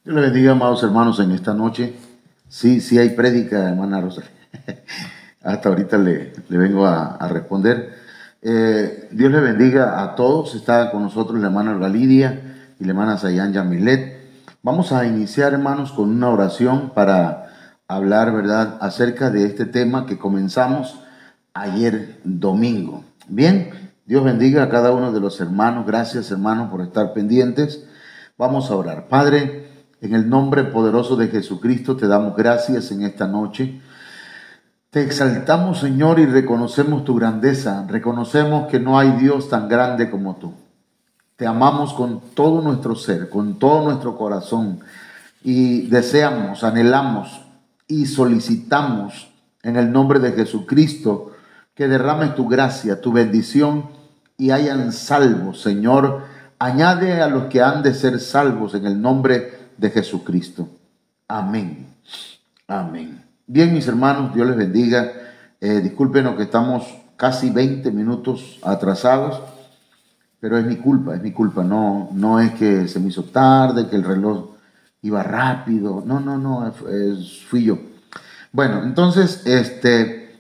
Dios le bendiga, amados hermanos, en esta noche. Sí, sí hay prédica, hermana Rosa. Hasta ahorita le vengo a responder. Dios le bendiga a todos. Está con nosotros la hermana Olga Lidia y la hermana Sayan Yamilet. Vamos a iniciar, hermanos, con una oración para hablar, ¿verdad?, acerca de este tema que comenzamos ayer domingo. Bien, Dios bendiga a cada uno de los hermanos. Gracias, hermanos, por estar pendientes. Vamos a orar. Padre, en el nombre poderoso de Jesucristo te damos gracias en esta noche. Te exaltamos, Señor, y reconocemos tu grandeza. Reconocemos que no hay Dios tan grande como tú. Te amamos con todo nuestro ser, con todo nuestro corazón, y deseamos, anhelamos y solicitamos en el nombre de Jesucristo que derrames tu gracia, tu bendición y hayan salvos, Señor. Añade a los que han de ser salvos en el nombre de Jesucristo. Amén. Amén. Bien, mis hermanos, Dios les bendiga. Discúlpenos que estamos casi 20 minutos atrasados, pero es mi culpa, es mi culpa. No es que se me hizo tarde, que el reloj iba rápido. No, fui yo. Bueno, entonces,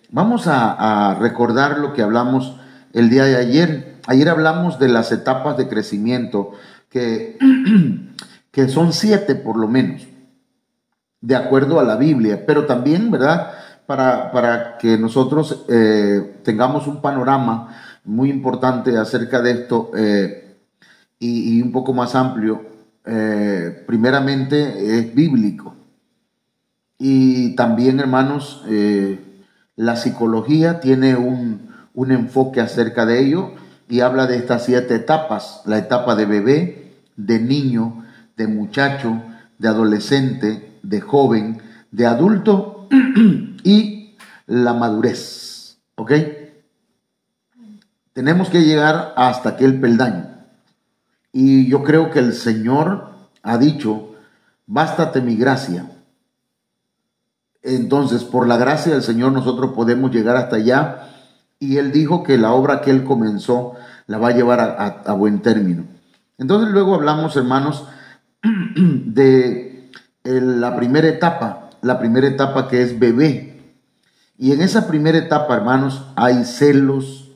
vamos a recordar lo que hablamos el día de ayer. Ayer hablamos de las etapas de crecimiento, que, que son 7 por lo menos, de acuerdo a la Biblia, pero también, ¿verdad?, para que nosotros tengamos un panorama muy importante acerca de esto, y un poco más amplio. Primeramente es bíblico, y también, hermanos, la psicología tiene un enfoque acerca de ello y habla de estas 7 etapas: la etapa de bebé, de niño, de muchacho, de adolescente, de joven, de adulto y la madurez. ¿Ok? Tenemos que llegar hasta aquel peldaño. Y yo creo que el Señor ha dicho: bástate mi gracia. Entonces, por la gracia del Señor, nosotros podemos llegar hasta allá. Y Él dijo que la obra que Él comenzó la va a llevar a buen término. Entonces, luego hablamos, hermanos, de la primera etapa que es bebé. Y en esa primera etapa, hermanos, hay celos,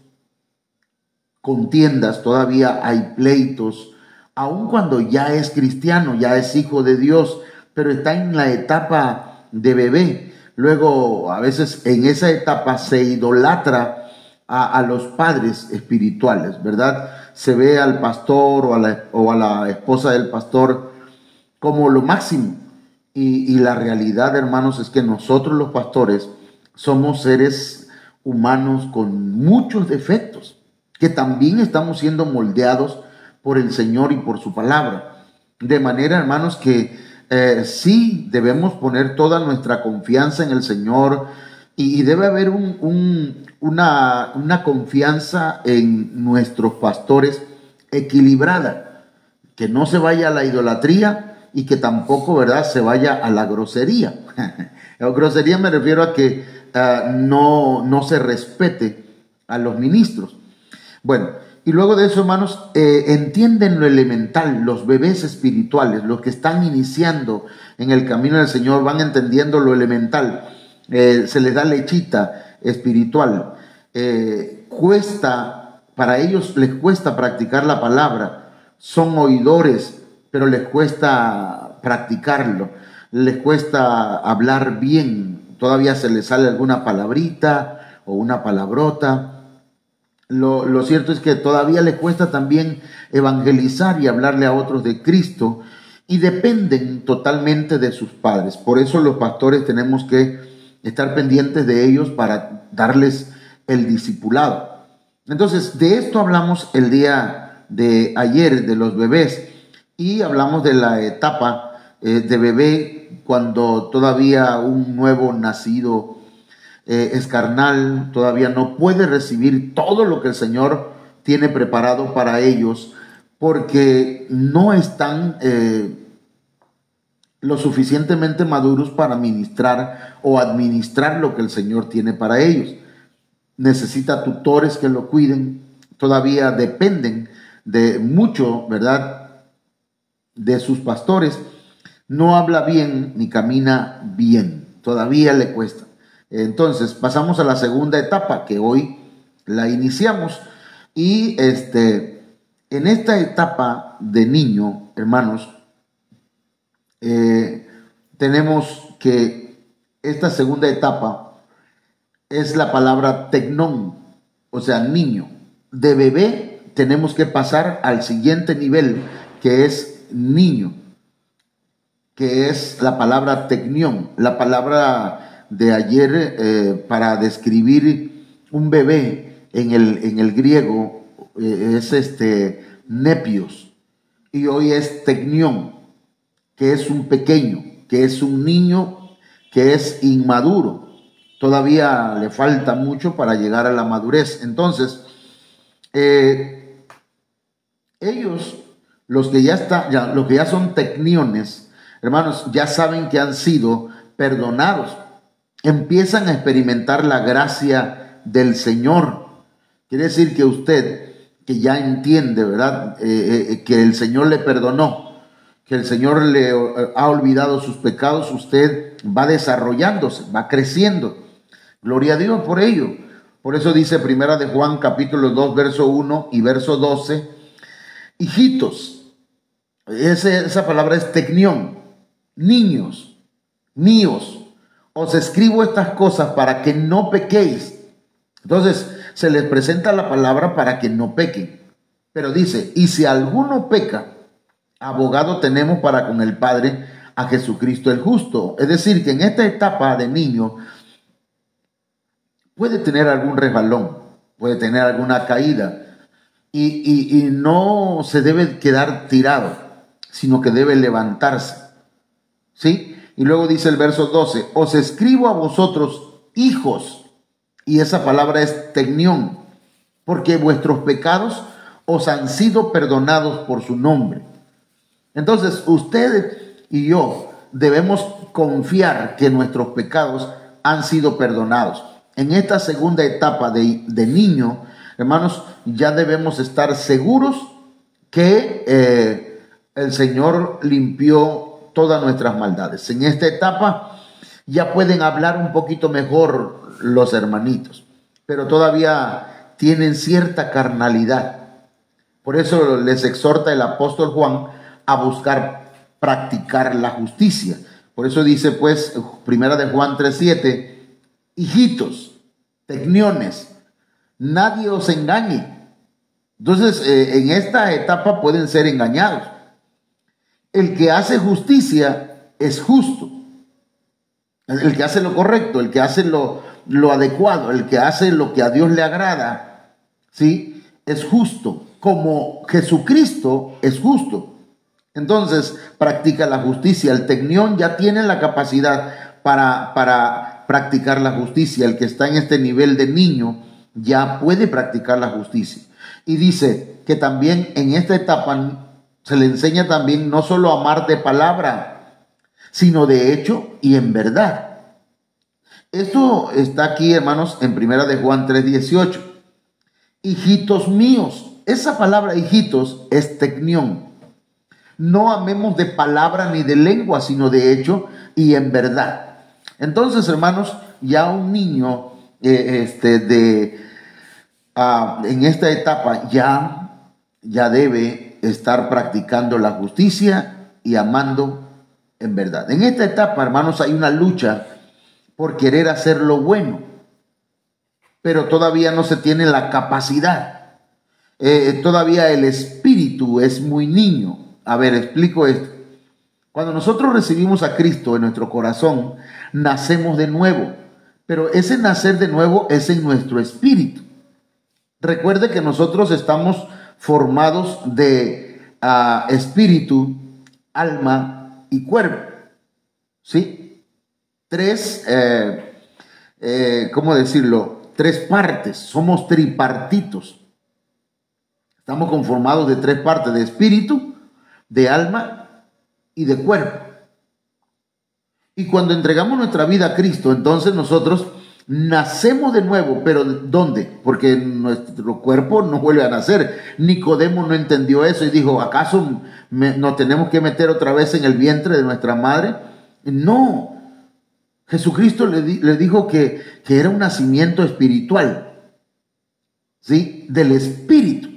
contiendas, todavía hay pleitos, aun cuando ya es cristiano, ya es hijo de Dios, pero está en la etapa de bebé. Luego, a veces en esa etapa se idolatra a los padres espirituales, ¿verdad? Se ve al pastor o a la esposa del pastor como lo máximo. Y la realidad, hermanos, es que nosotros los pastores somos seres humanos con muchos defectos, que también estamos siendo moldeados por el Señor y por su palabra. De manera, hermanos, que sí debemos poner toda nuestra confianza en el Señor, y debe haber una confianza en nuestros pastores equilibrada, que no se vaya a la idolatría y que tampoco, ¿verdad?, se vaya a la grosería. La grosería me refiero a que no se respete a los ministros. Bueno, y luego de eso, hermanos, entienden lo elemental. Los bebés espirituales, los que están iniciando en el camino del Señor, van entendiendo lo elemental. Se les da lechita espiritual. Para ellos les cuesta practicar la palabra. Son oidores, pero les cuesta practicarlo. Les cuesta hablar bien. Todavía se les sale alguna palabrita o una palabrota. Lo cierto es que todavía les cuesta también evangelizar y hablarle a otros de Cristo, y dependen totalmente de sus padres. Por eso los pastores tenemos que estar pendientes de ellos para darles el discipulado. Entonces, de esto hablamos el día de ayer, de los bebés, y hablamos de la etapa de bebé, cuando todavía un nuevo nacido es carnal, todavía no puede recibir todo lo que el Señor tiene preparado para ellos, porque no están lo suficientemente maduros para ministrar o administrar lo que el Señor tiene para ellos. Necesita tutores que lo cuiden, todavía dependen de mucho, ¿verdad?, de sus pastores. no habla bien ni camina bien, todavía le cuesta. Entonces pasamos a la segunda etapa que hoy la iniciamos y en esta etapa de niño, hermanos, tenemos que esta segunda etapa es la palabra tecnón, o sea, niño. De bebé tenemos que pasar al siguiente nivel, que es niño, que es la palabra tecnión. La palabra de ayer para describir un bebé en el griego es nepios, y hoy es tecnión, que es un pequeño, que es un niño, que es inmaduro. Todavía le falta mucho para llegar a la madurez. Entonces, ellos, los que los que ya son tecniones, hermanos, ya saben que han sido perdonados. Empiezan a experimentar la gracia del Señor. Quiere decir que usted, que ya entiende, ¿verdad? Que el Señor le perdonó, que el Señor le ha olvidado sus pecados, usted va desarrollándose, va creciendo. Gloria a Dios por ello. Por eso dice Primera de Juan capítulo 2, verso 1 y verso 12, hijitos, esa palabra es tecnión, niños míos, os escribo estas cosas para que no pequéis. Entonces se les presenta la palabra para que no pequen. Pero dice, y si alguno peca, abogado tenemos para con el Padre, a Jesucristo el justo. Es decir, que en esta etapa de niño puede tener algún resbalón, puede tener alguna caída, y no se debe quedar tirado, sino que debe levantarse, ¿sí? Y luego dice el verso 12, os escribo a vosotros, hijos, y esa palabra es tecnión, porque vuestros pecados os han sido perdonados por su nombre. Entonces, ustedes y yo debemos confiar que nuestros pecados han sido perdonados. En esta segunda etapa de niño, hermanos, ya debemos estar seguros que el Señor limpió todas nuestras maldades. En esta etapa ya pueden hablar un poquito mejor los hermanitos, pero todavía tienen cierta carnalidad. Por eso les exhorta el apóstol Juan a buscar practicar la justicia. Por eso dice pues Primera de Juan 3:7, hijitos, tecniones, nadie os engañe. Entonces, en esta etapa pueden ser engañados. El que hace justicia es justo. El que hace lo correcto, el que hace lo adecuado, el que hace lo que a Dios le agrada, ¿sí? Es justo, como Jesucristo es justo. Entonces, practica la justicia. El tecnión ya tiene la capacidad para practicar la justicia. El que está en este nivel de niño ya puede practicar la justicia. Y dice que también en esta etapa se le enseña también no solo a amar de palabra, sino de hecho y en verdad. Esto está aquí, hermanos, en Primera de Juan 3:18. Hijitos míos. Esa palabra hijitos es tecnión. No amemos de palabra ni de lengua, sino de hecho y en verdad. Entonces, hermanos, ya un niño en esta etapa ya debe estar practicando la justicia y amando en verdad. En esta etapa, hermanos, hay una lucha por querer hacer lo bueno, pero todavía no se tiene la capacidad. Todavía el espíritu es muy niño. A ver, explico esto. Cuando nosotros recibimos a Cristo en nuestro corazón, nacemos de nuevo, pero ese nacer de nuevo es en nuestro espíritu. Recuerde que nosotros estamos formados de espíritu, alma y cuerpo, ¿sí? ¿Cómo decirlo? Tres partes, somos tripartitos. Estamos conformados de tres partes, de espíritu, de alma y de cuerpo. Y cuando entregamos nuestra vida a Cristo, entonces nosotros nacemos de nuevo, pero ¿dónde? Porque nuestro cuerpo no vuelve a nacer. Nicodemo no entendió eso y dijo, ¿acaso nos tenemos que meter otra vez en el vientre de nuestra madre? No, Jesucristo le dijo que era un nacimiento espiritual, ¿sí? Del espíritu.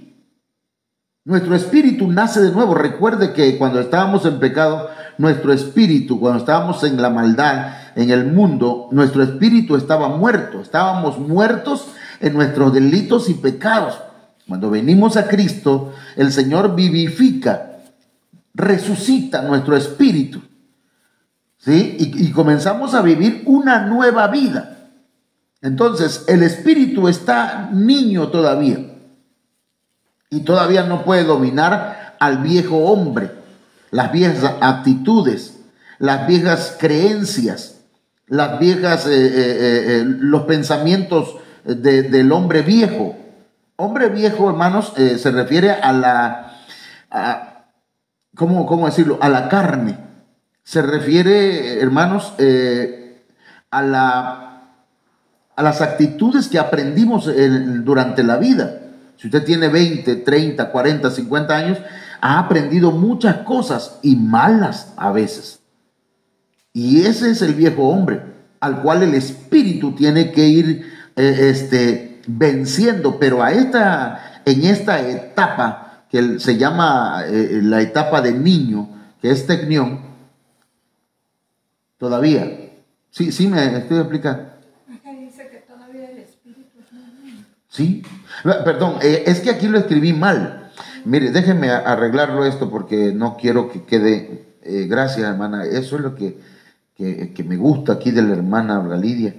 Nuestro espíritu nace de nuevo. Recuerde que cuando estábamos en pecado, nuestro espíritu, cuando estábamos en la maldad, en el mundo, nuestro espíritu estaba muerto. Estábamos muertos en nuestros delitos y pecados. Cuando venimos a Cristo, el Señor vivifica, resucita nuestro espíritu, ¿sí? Y comenzamos a vivir una nueva vida. Entonces, el espíritu está niño todavía. Y todavía no puede dominar al viejo hombre, las viejas actitudes, las viejas creencias, las viejas, los pensamientos del hombre viejo. Hombre viejo, hermanos, se refiere ¿cómo decirlo? A la carne. Se refiere, hermanos, a las actitudes que aprendimos durante la vida. Si usted tiene 20, 30, 40, 50 años, ha aprendido muchas cosas y malas a veces. Y ese es el viejo hombre al cual el espíritu tiene que ir venciendo. Pero en esta etapa que se llama la etapa de niño, que es tecnión, todavía. Sí, me estoy explicando. Dice que todavía el espíritu es niño. Sí. Perdón, es que aquí lo escribí mal. Mire, déjenme arreglarlo esto porque no quiero que quede. Gracias, hermana. Eso es lo que me gusta aquí de la hermana Lidia,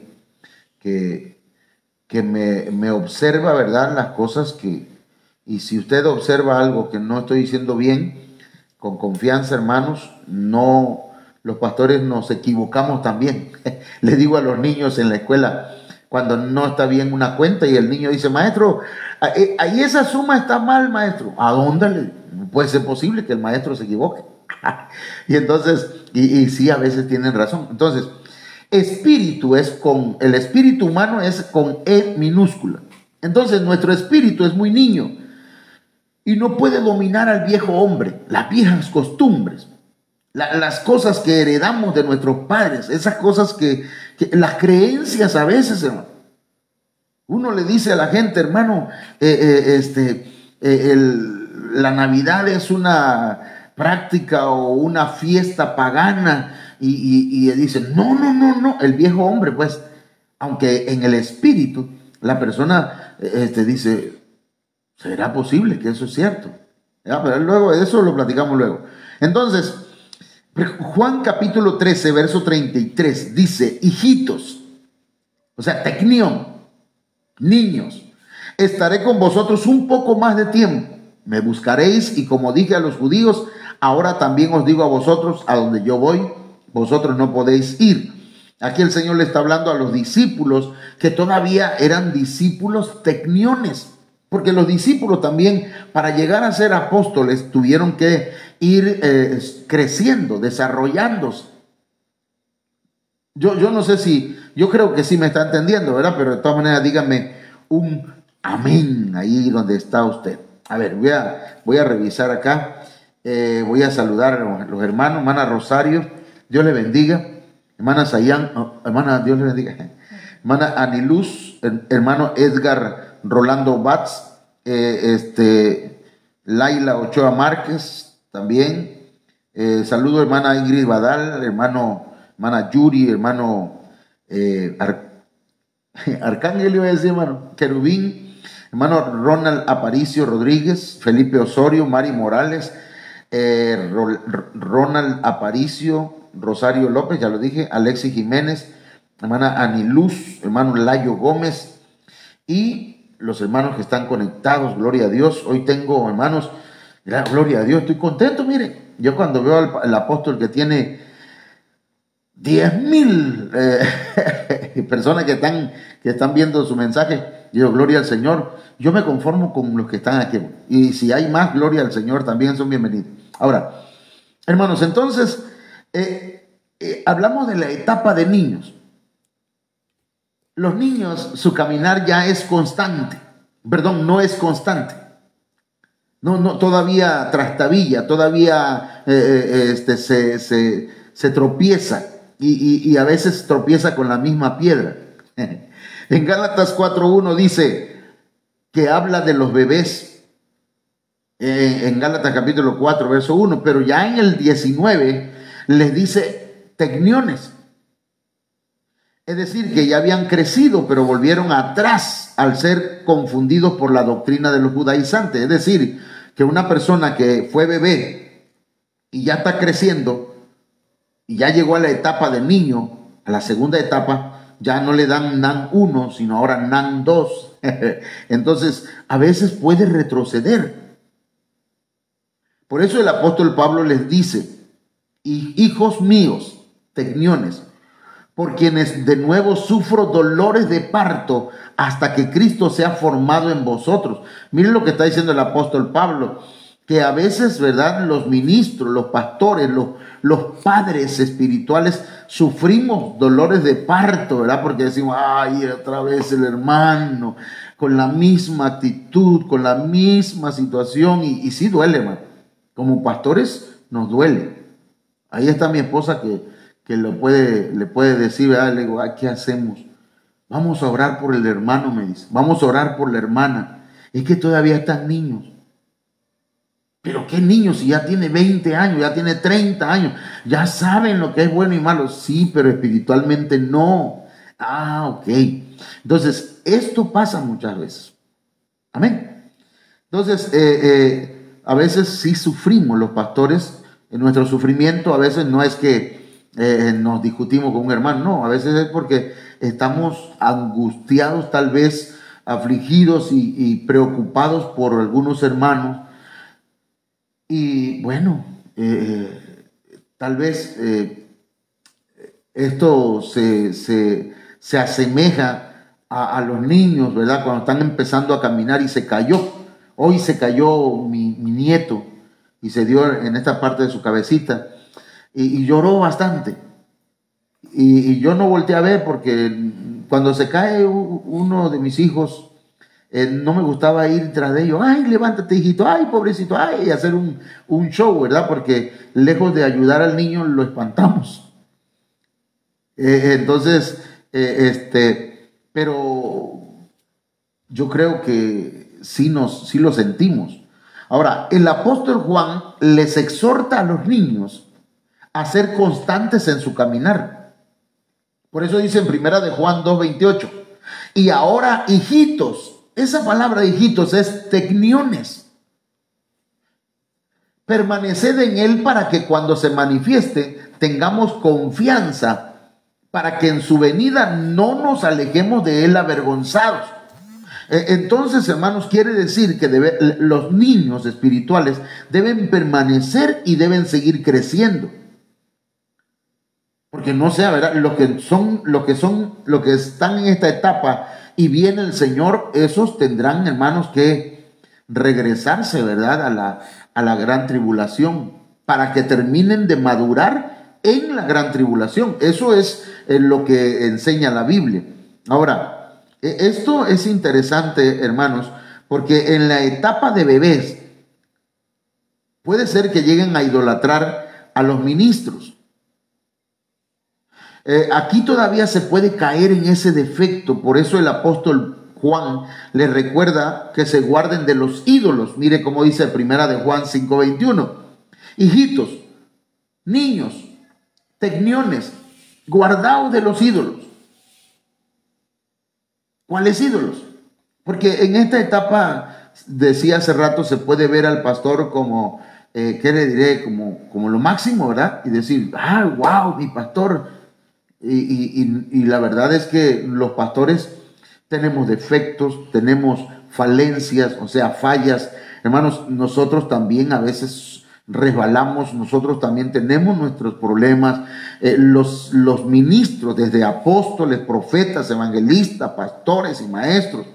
que me observa, ¿verdad? Las cosas y si usted observa algo que no estoy diciendo bien, con confianza, hermanos, no, los pastores nos equivocamos también. Le digo a los niños en la escuela, cuando no está bien una cuenta y el niño dice, maestro, ahí esa suma está mal, maestro. ¿A dónde? Puede ser posible que el maestro se equivoque. Y entonces, y sí, a veces tienen razón. Entonces, el espíritu humano es con E minúscula. Entonces, nuestro espíritu es muy niño y no puede dominar al viejo hombre, las viejas costumbres, las cosas que heredamos de nuestros padres, esas cosas que las creencias a veces, hermano. Uno le dice a la gente, hermano, la Navidad es una práctica o una fiesta pagana y dicen, no, el viejo hombre, pues, aunque en el espíritu la persona dice, ¿será posible que eso es cierto? Ya, pero luego, eso lo platicamos luego. Entonces, Juan capítulo 13, verso 33, dice, hijitos, o sea, tecnión, niños, estaré con vosotros un poco más de tiempo, me buscaréis y como dije a los judíos, ahora también os digo a vosotros, a donde yo voy, vosotros no podéis ir. Aquí el Señor le está hablando a los discípulos que todavía eran discípulos tecniones, porque los discípulos también, para llegar a ser apóstoles, tuvieron que ir creciendo, desarrollándose. Yo no sé yo creo que sí me está entendiendo, ¿verdad? Pero de todas maneras díganme un amén ahí donde está usted. A ver, voy a revisar acá, voy a saludar a los hermanos, hermana Rosario, Dios le bendiga, hermana Sayán, hermana, Dios le bendiga, hermana Aniluz, hermano Edgar Rolando Batz, Laila Ochoa Márquez también, saludo hermana Ingrid Badal, hermana Yuri, hermano Arcángel, iba a decir, hermano Querubín, hermano Ronald Aparicio Rodríguez, Felipe Osorio, Mari Morales, Ronald Aparicio, Rosario López, ya lo dije, Alexis Jiménez, hermana Aniluz, hermano Layo Gómez y los hermanos que están conectados, gloria a Dios. Hoy tengo, hermanos, gloria a Dios, estoy contento, miren, yo cuando veo al apóstol que tiene 10,000 personas que están viendo su mensaje, digo, gloria al Señor, yo me conformo con los que están aquí, y si hay más, gloria al Señor, también son bienvenidos. Ahora, hermanos, entonces, hablamos de la etapa de niños. los niños, su caminar ya es constante. Perdón, no es constante. No, todavía trastabilla, todavía se tropieza y a veces tropieza con la misma piedra. En Gálatas 4:1 dice que habla de los bebés, en Gálatas capítulo 4, verso 1, pero ya en el 19 les dice tecniones. Es decir, que ya habían crecido, pero volvieron atrás al ser confundidos por la doctrina de los judaizantes. Es decir, que una persona que fue bebé y ya está creciendo y ya llegó a la etapa de niño, a la segunda etapa, ya no le dan NAN 1, sino ahora NAN 2. Entonces, a veces puede retroceder. Por eso el apóstol Pablo les dice, hijos míos, tecniones, por quienes de nuevo sufro dolores de parto hasta que Cristo sea formado en vosotros. Miren lo que está diciendo el apóstol Pablo, que a veces, ¿verdad?, los ministros, los pastores, los padres espirituales sufrimos dolores de parto, ¿verdad? Porque decimos, ay, otra vez el hermano, con la misma actitud, con la misma situación, y sí duele, hermano. Como pastores nos duele. Ahí está mi esposa que le puede decir, ¿verdad? Le digo, ¿qué hacemos? Vamos a orar por el hermano, me dice. Vamos a orar por la hermana. Es que todavía están niños. Pero ¿qué niños? Si ya tiene 20 años, ya tiene 30 años, ya saben lo que es bueno y malo. Sí, pero espiritualmente no. Ok. Entonces, esto pasa muchas veces. Amén. Entonces, a veces sí sufrimos los pastores. En nuestro sufrimiento a veces no es que nos discutimos con un hermano, no, a veces es porque estamos angustiados, tal vez afligidos y preocupados por algunos hermanos. Y bueno, tal vez esto se asemeja a los niños, ¿verdad? Cuando están empezando a caminar y se cayó. Hoy se cayó mi nieto y se dio en esta parte de su cabecita y lloró bastante. Y yo no volteé a ver porque cuando se cae uno de mis hijos, no me gustaba ir tras de ellos. Ay, levántate, hijito. Ay, pobrecito. Ay, hacer un show, ¿verdad? Porque lejos de ayudar al niño, lo espantamos. Entonces, pero yo creo que sí lo sentimos. Ahora, el apóstol Juan les exhorta a los niños a ser constantes en su caminar. Por eso dice en primera de Juan 2:28, y ahora, hijitos. Esa palabra hijitos es tecniones. Permaneced en él para que cuando se manifieste tengamos confianza, para que en su venida no nos alejemos de él avergonzados. Entonces, hermanos, quiere decir que los niños espirituales deben permanecer y deben seguir creciendo. Porque no sea, ¿verdad? Los que están en esta etapa y viene el Señor, esos tendrán, hermanos, que regresarse, ¿verdad?, a la gran tribulación, para que terminen de madurar en la gran tribulación. Eso es lo que enseña la Biblia. Ahora, esto es interesante, hermanos, porque en la etapa de bebés puede ser que lleguen a idolatrar a los ministros. Aquí todavía se puede caer en ese defecto. Por eso el apóstol Juan les recuerda que se guarden de los ídolos. Mire cómo dice primera de Juan 5:21. Hijitos, niños, tecniones, guardaos de los ídolos. ¿Cuáles ídolos? Porque en esta etapa, decía hace rato, se puede ver al pastor como, ¿qué le diré? Como lo máximo, ¿verdad? Y decir, wow, mi pastor. Y la verdad es que los pastores tenemos defectos, tenemos falencias, o sea, fallas. Hermanos, nosotros también a veces resbalamos, nosotros también tenemos nuestros problemas. Los ministros, desde apóstoles, profetas, evangelistas, pastores y maestros.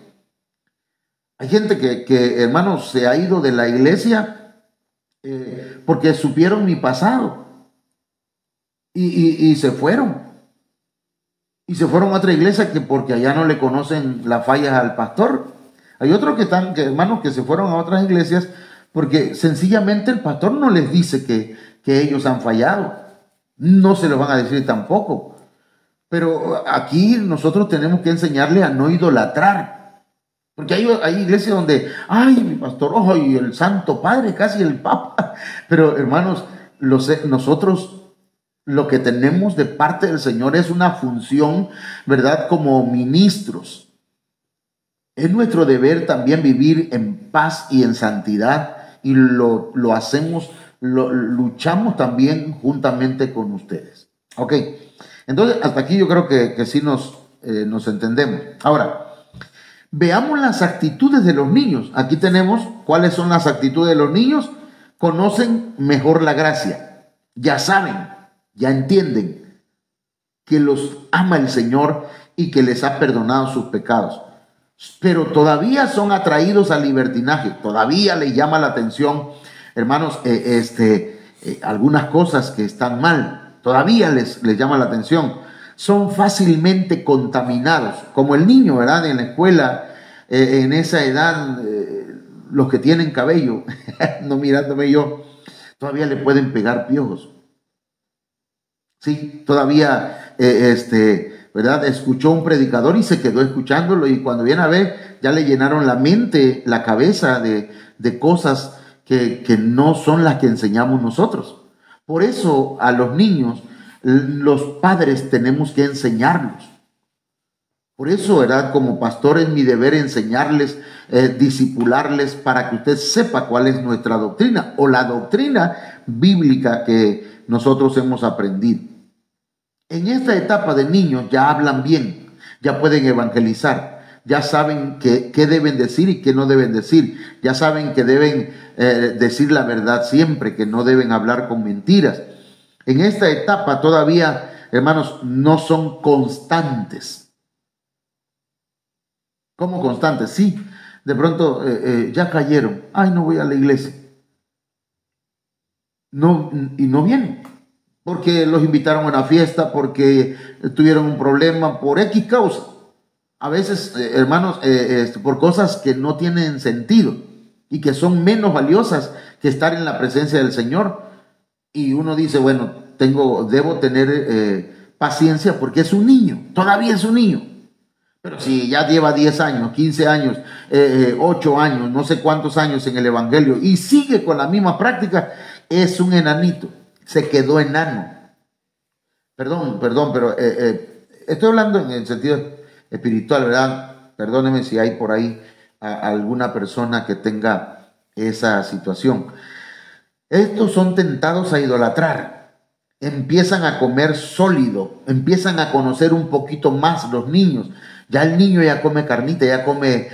Hay gente que hermanos, se ha ido de la iglesia porque supieron mi pasado y se fueron. y se fueron a otra iglesia que porque allá no le conocen las fallas al pastor. Hay otros hermanos que se fueron a otras iglesias porque sencillamente el pastor no les dice que ellos han fallado. No se los van a decir tampoco. Pero aquí nosotros tenemos que enseñarle a no idolatrar. Porque hay iglesias donde, ay, mi pastor, ay, el Santo Padre, casi el Papa. Pero hermanos, nosotros lo que tenemos de parte del Señor es una función, ¿verdad? Como ministros. Es nuestro deber también vivir en paz y en santidad, y lo hacemos, luchamos también juntamente con ustedes. Ok, entonces hasta aquí yo creo que sí nos entendemos. Ahora, veamos las actitudes de los niños. Aquí tenemos cuáles son las actitudes de los niños. Conocen mejor la gracia, ya saben, ya entienden que los ama el Señor y que les ha perdonado sus pecados, pero todavía son atraídos al libertinaje, todavía les llama la atención, hermanos, algunas cosas que están mal, todavía les llama la atención, son fácilmente contaminados, como el niño, ¿verdad? En la escuela, en esa edad, los que tienen cabello, no mirándome yo, todavía le pueden pegar piojos. Sí, todavía, ¿verdad? Escuchó un predicador y se quedó escuchándolo, y cuando viene a ver, ya le llenaron la mente, la cabeza de cosas que no son las que enseñamos nosotros. Por eso a los niños, los padres tenemos que enseñarlos. Por eso, ¿verdad? Como pastor es mi deber enseñarles, discipularles, para que usted sepa cuál es nuestra doctrina o la doctrina bíblica que nosotros hemos aprendido. En esta etapa de niños ya hablan bien, ya pueden evangelizar, ya saben qué deben decir y qué no deben decir, ya saben que deben decir la verdad siempre, que no deben hablar con mentiras. En esta etapa todavía, hermanos, no son constantes. ¿Cómo constantes? Sí, de pronto ya cayeron, ay, no voy a la iglesia. No, y no vienen. Porque los invitaron a una fiesta, porque tuvieron un problema, por X causa. A veces, hermanos, por cosas que no tienen sentido y que son menos valiosas que estar en la presencia del Señor. Y uno dice, bueno, debo tener paciencia porque es un niño, todavía es un niño. Pero si ya lleva 10 años, 15 años, 8 años, no sé cuántos años en el Evangelio y sigue con la misma práctica, es un enanito. Se quedó enano. Perdón, pero estoy hablando en el sentido espiritual, ¿verdad? Perdóneme si hay por ahí alguna persona que tenga esa situación. Estos son tentados a idolatrar. Empiezan a comer sólido, empiezan a conocer un poquito más los niños. Ya el niño ya come carnita, ya come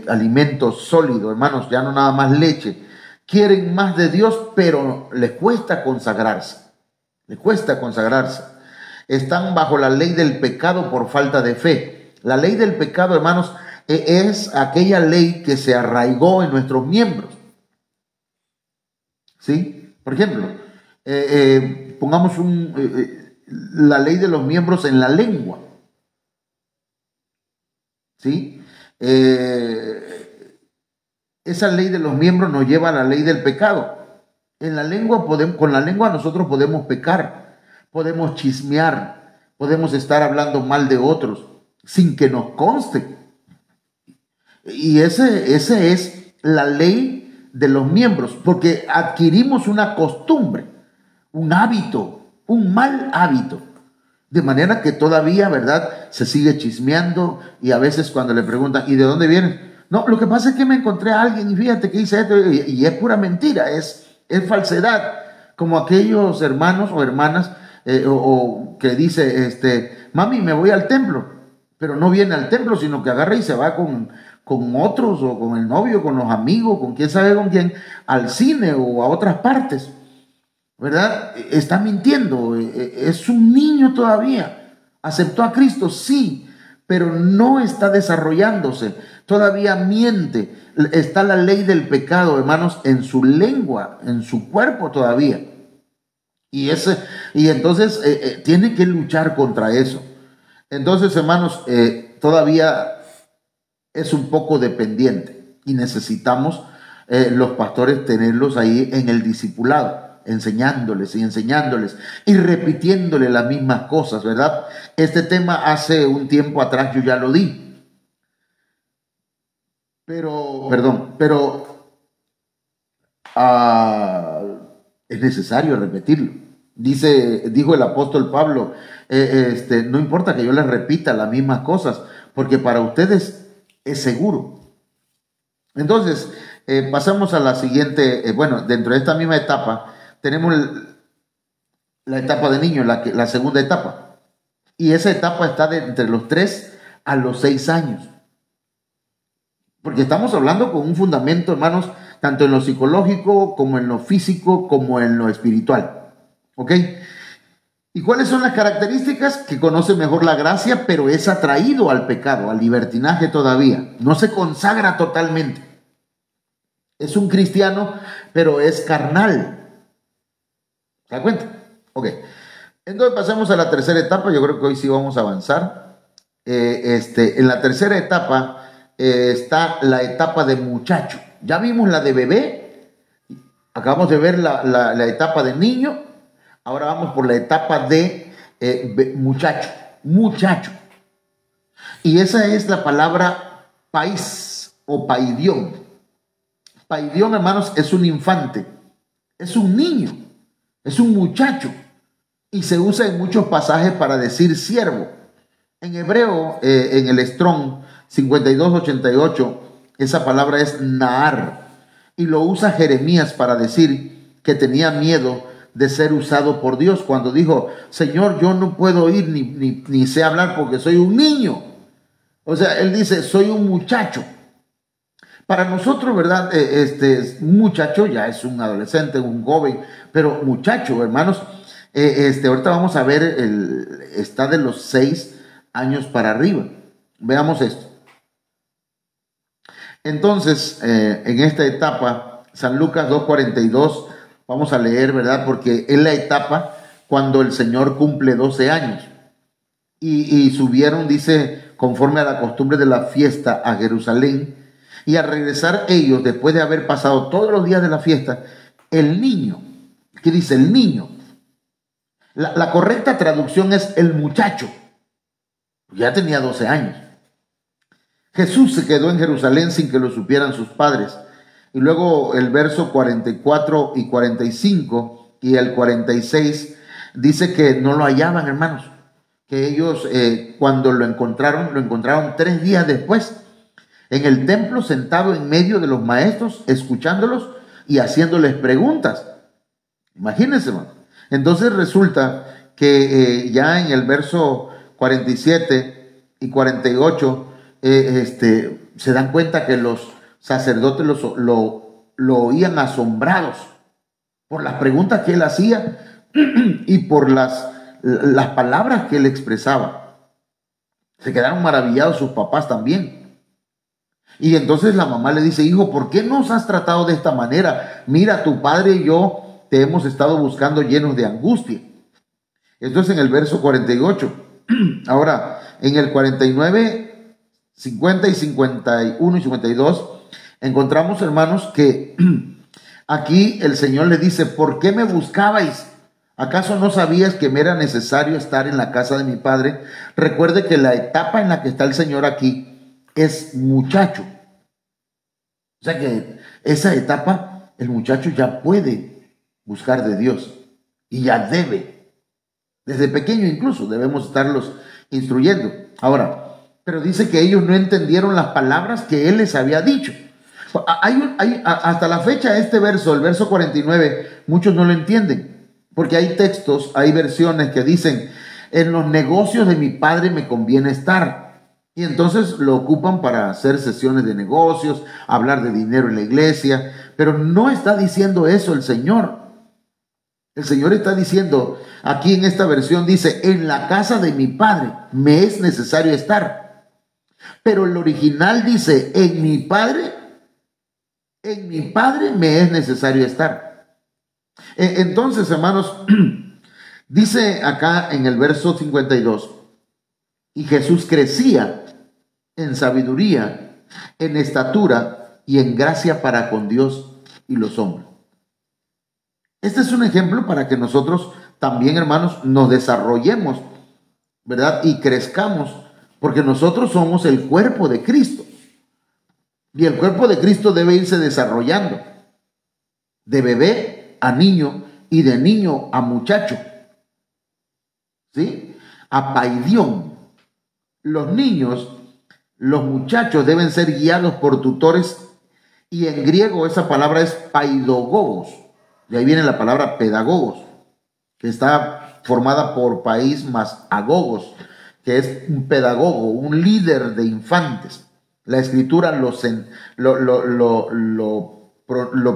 alimentos sólidos, hermanos, ya no nada más leche. Quieren más de Dios, pero les cuesta consagrarse. Les cuesta consagrarse. Están bajo la ley del pecado por falta de fe. La ley del pecado, hermanos, es aquella ley que se arraigó en nuestros miembros. ¿Sí? Por ejemplo, pongamos la ley de los miembros en la lengua. ¿Sí? Esa ley de los miembros nos lleva a la ley del pecado. En la lengua con la lengua nosotros podemos pecar, podemos chismear, podemos estar hablando mal de otros sin que nos conste. Y ese es la ley de los miembros, porque adquirimos una costumbre, un hábito, un mal hábito. De manera que todavía, ¿verdad?, se sigue chismeando, y a veces cuando le preguntan, ¿y de dónde vienen? No, lo que pasa es que me encontré a alguien y fíjate que dice esto, y es pura mentira, es falsedad, como aquellos hermanos o hermanas o que dice, mami, me voy al templo, pero no viene al templo, sino que agarra y se va con otros, o con el novio, con los amigos, con quién sabe con quién, al cine o a otras partes, ¿verdad? Está mintiendo, es un niño todavía, aceptó a Cristo, sí, pero no está desarrollándose, todavía miente. Está la ley del pecado, hermanos, en su lengua, en su cuerpo todavía. Y entonces tiene que luchar contra eso. Entonces, hermanos, todavía es un poco dependiente y necesitamos los pastores tenerlos ahí en el discipulado, enseñándoles y enseñándoles y repitiéndole las mismas cosas, ¿verdad? Este tema hace un tiempo atrás yo ya lo di, pero es necesario repetirlo. Dijo el apóstol Pablo, no importa que yo les repita las mismas cosas, porque para ustedes es seguro. Entonces, pasamos a la siguiente, dentro de esta misma etapa, tenemos la etapa de niño, la segunda etapa. Y esa etapa está entre los 3 a los 6 años. Porque estamos hablando con un fundamento, hermanos, tanto en lo psicológico, como en lo físico, como en lo espiritual. ¿Ok? ¿Y cuáles son las características? Que conoce mejor la gracia, pero es atraído al pecado, al libertinaje todavía. No se consagra totalmente. Es un cristiano, pero es carnal. ¿Se da cuenta? Ok. Entonces pasamos a la tercera etapa. Yo creo que hoy sí vamos a avanzar. En la tercera etapa está la etapa de muchacho. Ya vimos la de bebé. Acabamos de ver la etapa de niño. Ahora vamos por la etapa de muchacho. Muchacho. Y esa es la palabra país o paidión. Paidión, hermanos, es un infante. Es un niño. Es un muchacho. Y se usa en muchos pasajes para decir siervo. En hebreo, en el Strong 5288, esa palabra es Naar. Y lo usa Jeremías para decir que tenía miedo de ser usado por Dios cuando dijo, Señor, yo no puedo ir ni sé hablar porque soy un niño. O sea, él dice, soy un muchacho. Para nosotros, ¿verdad? Muchacho ya es un adolescente, un joven, pero muchacho, hermanos, ahorita vamos a ver, está de los 6 años para arriba. Veamos esto. Entonces, en esta etapa, San Lucas 2:42, vamos a leer, ¿verdad? Porque es la etapa cuando el Señor cumple 12 años. Y subieron, dice, conforme a la costumbre de la fiesta a Jerusalén. Y al regresar ellos, después de haber pasado todos los días de la fiesta, el niño, ¿qué dice? El niño. La correcta traducción es el muchacho. Ya tenía 12 años. Jesús se quedó en Jerusalén sin que lo supieran sus padres. Y luego el verso 44 y 45 y el 46 dice que no lo hallaban, hermanos. Que ellos cuando lo encontraron 3 días después en el templo, sentado en medio de los maestros, escuchándolos y haciéndoles preguntas. Imagínense, hermano. Entonces resulta que ya en el verso 47 y 48 se dan cuenta que los sacerdotes lo oían asombrados por las preguntas que él hacía y por las palabras que él expresaba. Se quedaron maravillados sus papás también. Y entonces la mamá le dice, hijo, ¿por qué nos has tratado de esta manera? Mira, tu padre y yo te hemos estado buscando llenos de angustia. Esto es en el verso 48. Ahora, en el 49, 50 y 51 y 52, encontramos, hermanos, que aquí el Señor le dice, ¿por qué me buscabais? ¿Acaso no sabías que me era necesario estar en la casa de mi padre? Recuerde que la etapa en la que está el Señor aquí es muchacho. O sea que esa etapa, el muchacho ya puede buscar de Dios y ya debe. Desde pequeño incluso debemos estarlos instruyendo. Ahora, pero dice que ellos no entendieron las palabras que él les había dicho. Hasta la fecha este verso, el verso 49, muchos no lo entienden. Porque hay textos, hay versiones que dicen, en los negocios de mi padre me conviene estar. Y entonces lo ocupan para hacer sesiones de negocios, hablar de dinero en la iglesia, pero no está diciendo eso el Señor. El Señor está diciendo, aquí en esta versión dice, en la casa de mi padre me es necesario estar. Pero el original dice, en mi padre me es necesario estar. Entonces, hermanos, dice acá en el verso 52, Y Jesús crecía en sabiduría, en estatura y en gracia para con Dios y los hombres. Este es un ejemplo para que nosotros también, hermanos, nos desarrollemos, ¿verdad? Y crezcamos, porque nosotros somos el cuerpo de Cristo. Y el cuerpo de Cristo debe irse desarrollando, de bebé a niño y de niño a muchacho, ¿sí? A paidión. Los niños, los muchachos deben ser guiados por tutores, y en griego esa palabra es paidogogos. De ahí viene la palabra pedagogos, que está formada por país más agogos, que es un pedagogo, un líder de infantes. La escritura lo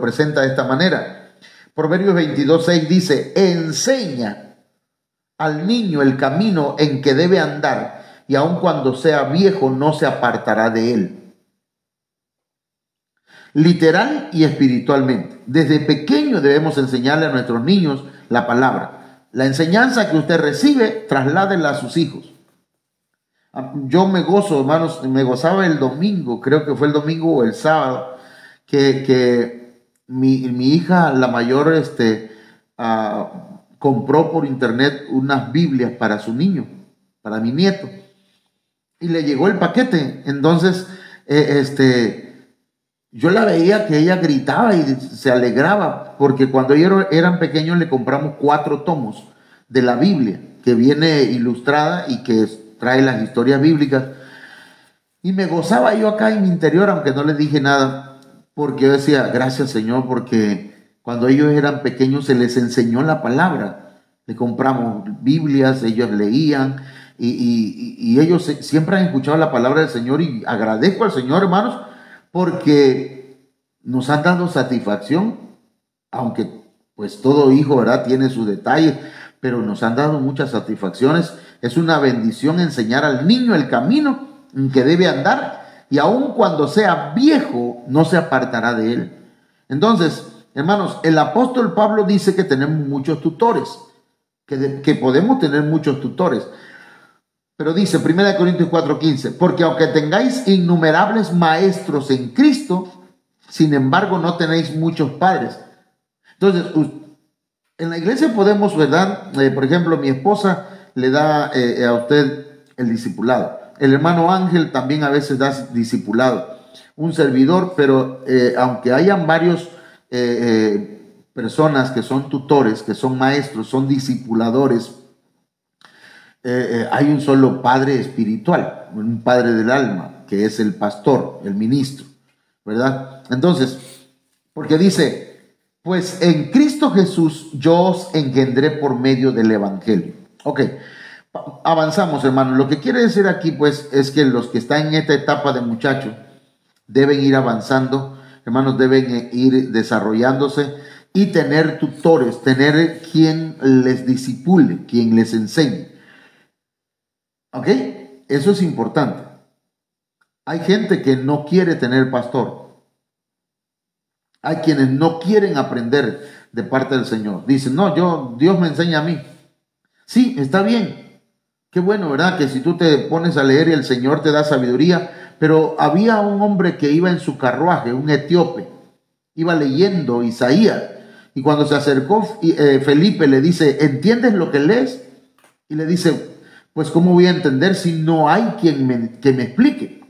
presenta de esta manera. Proverbios 22:6 dice: enseña al niño el camino en que debe andar, y aun cuando sea viejo no se apartará de él. Literal y espiritualmente. Desde pequeño debemos enseñarle a nuestros niños la palabra. La enseñanza que usted recibe, trasládela a sus hijos. Yo me gozo, hermanos, me gozaba el domingo, creo que fue el domingo o el sábado, que mi hija, la mayor, compró por internet unas Biblias para su niño, para mi nieto, y le llegó el paquete. Entonces, yo la veía que ella gritaba y se alegraba, porque cuando ellos eran pequeños le compramos 4 tomos de la Biblia, que viene ilustrada y que trae las historias bíblicas. Y me gozaba yo acá en mi interior, aunque no les dije nada, porque yo decía: gracias, Señor, porque cuando ellos eran pequeños se les enseñó la palabra. Le compramos Biblias, ellos leían, y ellos siempre han escuchado la palabra del Señor, y agradezco al Señor, hermanos, porque nos han dado satisfacción, aunque pues todo hijo, ¿verdad?, tiene sus detalles, pero nos han dado muchas satisfacciones. Es una bendición enseñar al niño el camino en que debe andar, y aun cuando sea viejo no se apartará de él. Entonces, hermanos, el apóstol Pablo dice que tenemos muchos tutores, que podemos tener muchos tutores. Pero dice 1 Corintios 4:15: porque aunque tengáis innumerables maestros en Cristo, sin embargo no tenéis muchos padres. Entonces, en la iglesia podemos, ¿verdad? Por ejemplo, mi esposa le da a usted el discipulado. El hermano Ángel también a veces da discipulado. Un servidor, pero aunque hayan varios personas que son tutores, que son maestros, son discipuladores, hay un solo padre espiritual, un padre del alma, que es el pastor, el ministro, ¿verdad? Entonces, porque dice: pues en Cristo Jesús yo os engendré por medio del evangelio. Ok, avanzamos, hermanos. Lo que quiere decir aquí, pues, es que los que están en esta etapa de muchachos deben ir avanzando, hermanos, deben ir desarrollándose y tener tutores, tener quien les disipule, quien les enseñe. ¿Ok? Eso es importante. Hay gente que no quiere tener pastor. Hay quienes no quieren aprender de parte del Señor. Dicen: no, Dios me enseña a mí. Sí, está bien. Qué bueno, ¿verdad? Que si tú te pones a leer y el Señor te da sabiduría. Pero había un hombre que iba en su carruaje, un etíope. Iba leyendo Isaías. Y cuando se acercó, Felipe le dice: ¿entiendes lo que lees? Y le dice: pues ¿cómo voy a entender si no hay quien que me explique?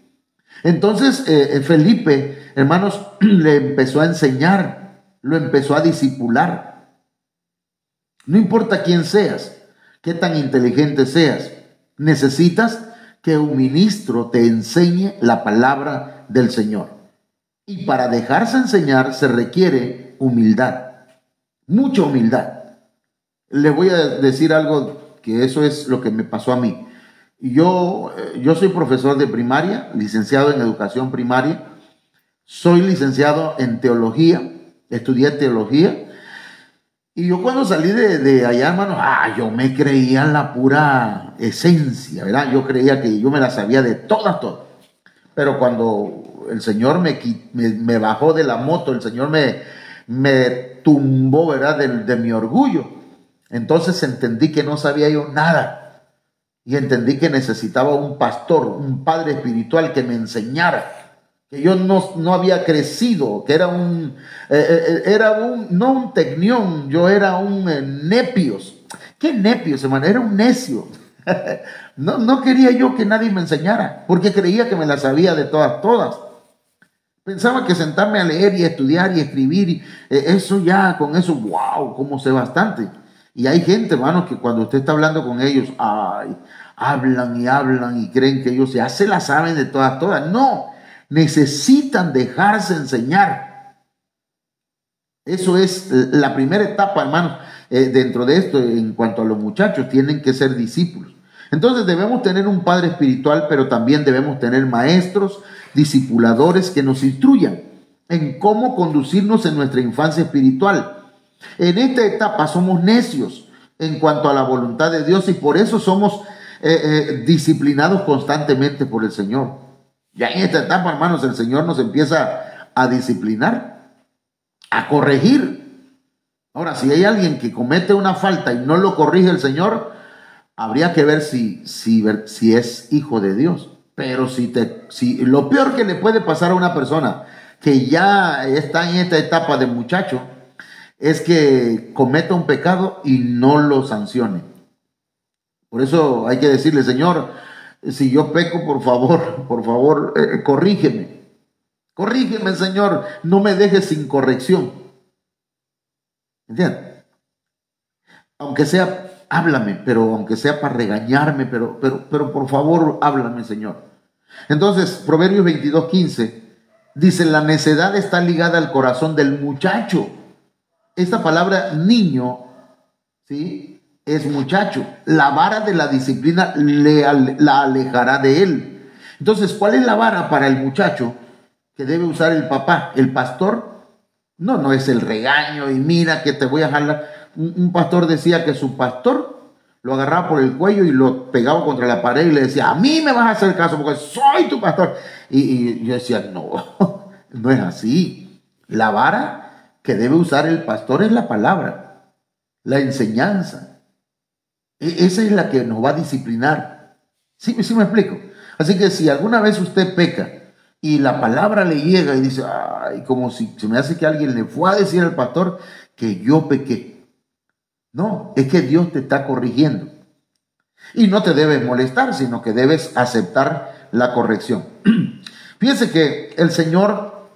Entonces Felipe, hermanos, le empezó a enseñar, lo empezó a discipular. No importa quién seas, qué tan inteligente seas, necesitas que un ministro te enseñe la palabra del Señor. Y para dejarse enseñar se requiere humildad, mucha humildad. Le voy a decir algo, que eso es lo que me pasó a mí. Yo soy profesor de primaria, licenciado en educación primaria, soy licenciado en teología, estudié teología, y yo cuando salí de allá, hermano, yo me creía en la pura esencia, ¿verdad? Yo creía que yo me la sabía de todas. Pero cuando el Señor me bajó de la moto, el Señor me tumbó, ¿verdad?, de mi orgullo. Entonces entendí que no sabía yo nada. y entendí que necesitaba un pastor, un padre espiritual que me enseñara, que yo no había crecido, que era no un tecnión, yo era un nepios. ¿Qué nepios, hermano? Era un necio. No quería yo que nadie me enseñara, porque creía que me la sabía de todas. Pensaba que sentarme a leer y estudiar y escribir, eso ya, con eso, wow, como sé bastante. Y hay gente, hermanos, que cuando usted está hablando con ellos, ay, hablan y creen que ellos ya se la saben de todas. No, necesitan dejarse enseñar. Eso es la primera etapa, hermanos, dentro de esto. En cuanto a los muchachos, tienen que ser discípulos. Entonces debemos tener un padre espiritual, pero también debemos tener maestros, discipuladores que nos instruyan en cómo conducirnos en nuestra infancia espiritual. En esta etapa somos necios en cuanto a la voluntad de Dios y por eso somos disciplinados constantemente por el Señor. Ya en esta etapa, hermanos, el Señor nos empieza a disciplinar, a corregir. Ahora, si hay alguien que comete una falta y no lo corrige el Señor, habría que ver si es hijo de Dios. Pero si lo peor que le puede pasar a una persona que ya está en esta etapa de muchacho es que cometa un pecado y no lo sancione. Por eso hay que decirle, Señor, si yo peco, por favor, corrígeme. Corrígeme, Señor, no me dejes sin corrección. ¿Entiendes? Aunque sea, háblame, pero aunque sea para regañarme, pero por favor, háblame, Señor. Entonces, Proverbios 22:15 dice, la necedad está ligada al corazón del muchacho. Esta palabra niño, ¿sí?, es muchacho. La vara de la disciplina la alejará de él. Entonces, ¿cuál es la vara para el muchacho que debe usar el papá? ¿El pastor? No es el regaño y mira que te voy a jalar. Un pastor decía que su pastor lo agarraba por el cuello y lo pegaba contra la pared y le decía, a mí me vas a hacer caso porque soy tu pastor. Y yo decía, no es así. La vara que debe usar el pastor es la palabra, la enseñanza. Esa es la que nos va a disciplinar. ¿Sí me explico? Así que si alguna vez usted peca y la palabra le llega y dice, ay, como si se me hace que alguien le fue a decir al pastor que yo pequé. No, es que Dios te está corrigiendo. Y no te debes molestar, sino que debes aceptar la corrección. Fíjense que el Señor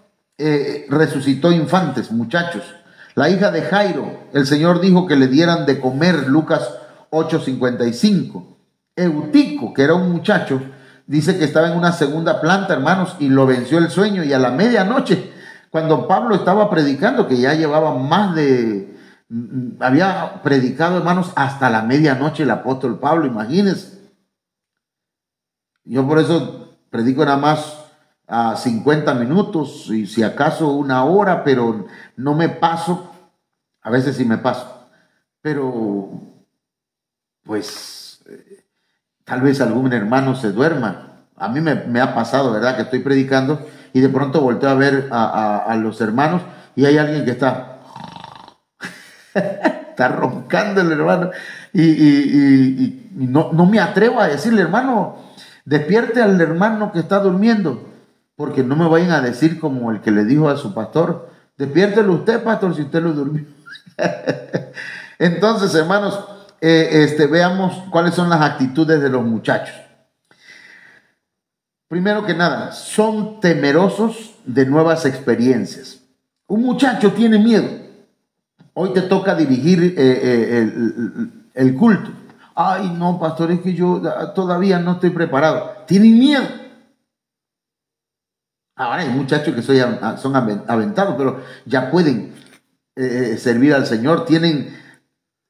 resucitó infantes, muchachos. La hija de Jairo, el Señor dijo que le dieran de comer, Lucas 8:55. Eutico, que era un muchacho, dice que estaba en una segunda planta, hermanos, y lo venció el sueño. Y a la medianoche, cuando Pablo estaba predicando, que ya llevaba había predicado, hermanos, hasta la medianoche el apóstol Pablo, imagínense. Yo por eso predico nada más a 50 minutos y si acaso una hora, pero no me paso. A veces sí me paso, pero pues tal vez algún hermano se duerma. A mí me ha pasado, ¿verdad?, que estoy predicando y de pronto volteo a ver a los hermanos y hay alguien que está roncando el hermano y no me atrevo a decirle, hermano, despierte al hermano que está durmiendo, porque no me vayan a decir como el que le dijo a su pastor, despiértelo usted, pastor, si usted lo durmió. Entonces, hermanos, veamos cuáles son las actitudes de los muchachos. Primero que nada, son temerosos de nuevas experiencias. Un muchacho tiene miedo. Hoy te toca dirigir el culto. Ay, no, pastor, es que yo todavía no estoy preparado. Tienen miedo. Ahora hay muchachos que son aventados, pero ya pueden servir al Señor.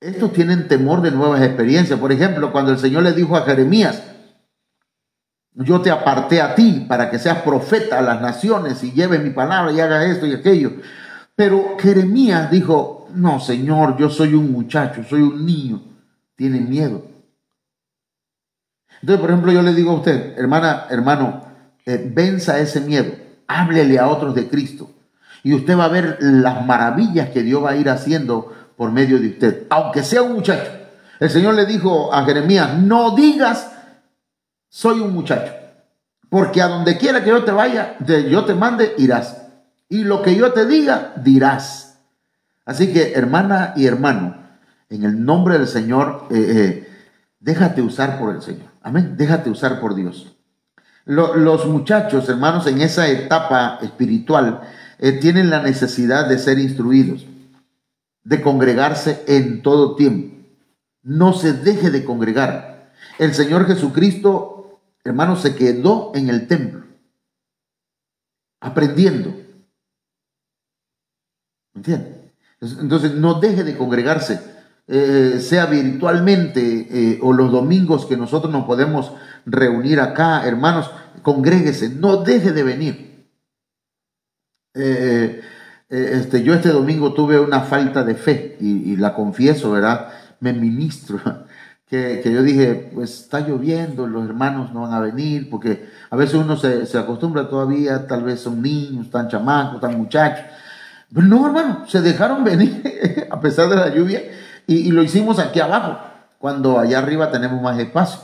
Estos tienen temor de nuevas experiencias. Por ejemplo, cuando el Señor le dijo a Jeremías, yo te aparté a ti para que seas profeta a las naciones y lleves mi palabra y hagas esto y aquello. Pero Jeremías dijo, no, Señor, yo soy un muchacho, soy un niño. Tiene miedo. Entonces, por ejemplo, yo le digo a usted, hermano, venza ese miedo. Háblele a otros de Cristo. Y usted va a ver las maravillas que Dios va a ir haciendo por medio de usted, aunque sea un muchacho. El Señor le dijo a Jeremías, no digas soy un muchacho, porque a donde quiera que yo te vaya, yo te mande, irás. Y lo que yo te diga, dirás. Así que, hermana y hermano, en el nombre del Señor, déjate usar por el Señor. Amén. Déjate usar por Dios. Los muchachos, hermanos, en esa etapa espiritual, tienen la necesidad de ser instruidos, de congregarse en todo tiempo. No se deje de congregar. El Señor Jesucristo, hermanos, se quedó en el templo, aprendiendo. ¿Entiendes? Entonces, no deje de congregarse, sea virtualmente o los domingos que nosotros nos podemos reunir acá, hermanos, congréguese, no deje de venir. Yo este domingo tuve una falta de fe y la confieso, ¿verdad? Me ministro, que yo dije, pues está lloviendo, los hermanos no van a venir, porque a veces uno se acostumbra todavía, tal vez son niños, están chamacos, están muchachos. Pero no, hermano, se dejaron venir a pesar de la lluvia y lo hicimos aquí abajo, cuando allá arriba tenemos más espacio.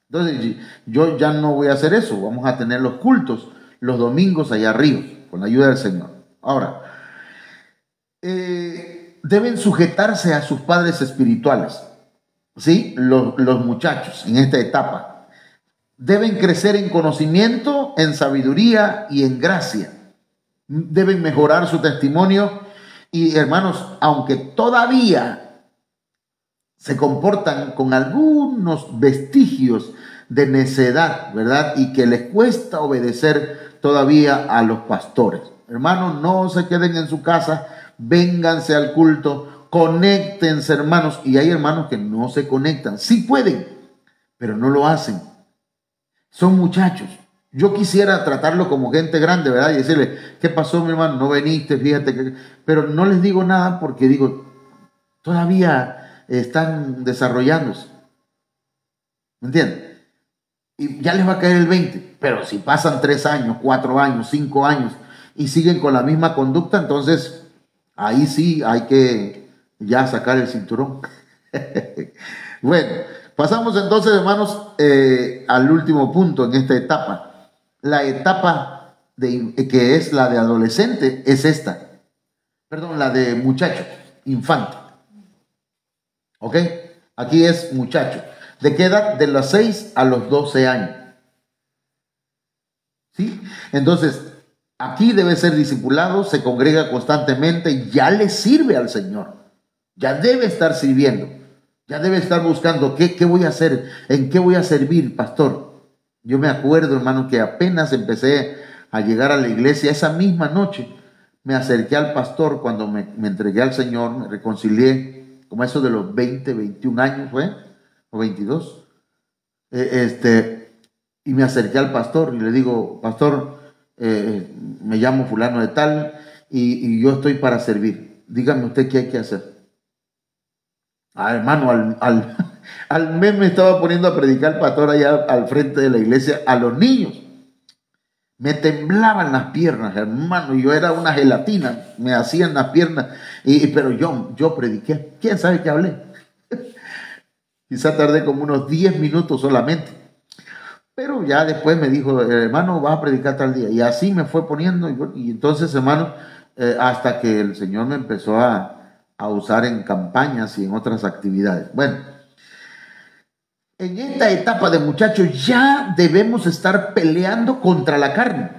Entonces yo ya no voy a hacer eso, vamos a tener los cultos los domingos allá arriba, con la ayuda del Señor. Ahora, deben sujetarse a sus padres espirituales, ¿sí? Los muchachos en esta etapa deben crecer en conocimiento, en sabiduría y en gracia. Deben mejorar su testimonio y, hermanos, aunque todavía se comportan con algunos vestigios de necedad, ¿verdad? Y que les cuesta obedecer todavía a los pastores. Hermanos, no se queden en su casa, vénganse al culto, conéctense, hermanos. Y hay hermanos que no se conectan, sí pueden, pero no lo hacen. Son muchachos. Yo quisiera tratarlo como gente grande, ¿verdad? Y decirle, ¿qué pasó, mi hermano? No veniste, fíjate que... Pero no les digo nada porque digo, todavía están desarrollándose. ¿Me entienden? Y ya les va a caer el 20. Pero si pasan 3 años, 4 años, 5 años y siguen con la misma conducta, entonces ahí sí hay que ya sacar el cinturón. Bueno, pasamos entonces, hermanos, al último punto en esta etapa. La etapa que es la de adolescente es esta. Perdón, la de muchacho, infante. ¿Ok? Aquí es muchacho. ¿De qué edad? De los 6 a los 12 años. ¿Sí? Entonces, aquí debe ser discipulado, se congrega constantemente, ya le sirve al Señor. Ya debe estar sirviendo. Ya debe estar buscando qué voy a hacer, en qué voy a servir, pastor. Yo me acuerdo, hermano, que apenas empecé a llegar a la iglesia, esa misma noche me acerqué al pastor cuando me entregué al Señor, me reconcilié, como eso de los 20, 21 años, ¿fue? O 22. Y me acerqué al pastor y le digo, pastor, me llamo fulano de tal y yo estoy para servir. Dígame usted qué hay que hacer. Hermano, al mes me estaba poniendo a predicar el pastor allá al frente de la iglesia a los niños. Me temblaban las piernas, hermano, yo era una gelatina, me hacían las piernas, pero yo prediqué. ¿Quién sabe qué hablé? Quizá tardé como unos 10 minutos solamente. Pero ya después me dijo, hermano, vas a predicar tal día. Y así me fue poniendo. Y entonces, hermano, hasta que el Señor me empezó a usar en campañas y en otras actividades. Bueno, en esta etapa de muchachos ya debemos estar peleando contra la carne.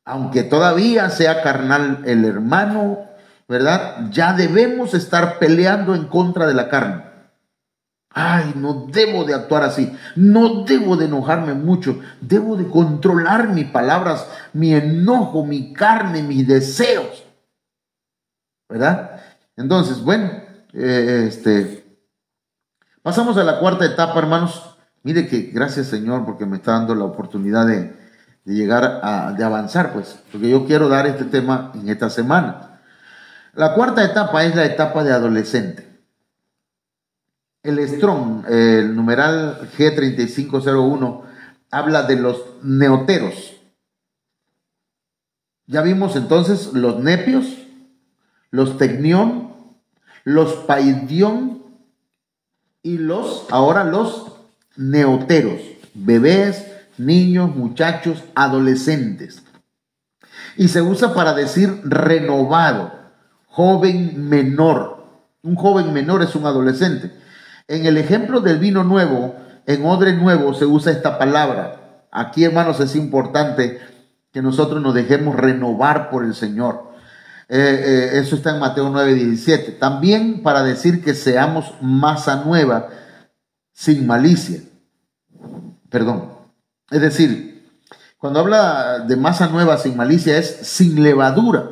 Aunque todavía sea carnal el hermano, ¿verdad? Ya debemos estar peleando en contra de la carne. Ay, no debo de actuar así, no debo de enojarme mucho, debo de controlar mis palabras, mi enojo, mi carne, mis deseos, ¿verdad? Entonces, bueno, pasamos a la cuarta etapa, hermanos. Mire que gracias, Señor, porque me está dando la oportunidad de llegar de avanzar, pues, porque yo quiero dar este tema en esta semana. La cuarta etapa es la etapa de adolescente. El Strong, el numeral G3501, habla de los neoteros. Ya vimos entonces los nepios, los tecnión, los paidión y ahora los neoteros. bebés, niños, muchachos, adolescentes. Y se usa para decir renovado, joven menor. Un joven menor es un adolescente. En el ejemplo del vino nuevo, en odre nuevo se usa esta palabra. Aquí, hermanos, es importante que nosotros nos dejemos renovar por el Señor. Eso está en Mateo 9:17. También para decir que seamos masa nueva, sin malicia. Perdón. Es decir, cuando habla de masa nueva sin malicia es sin levadura.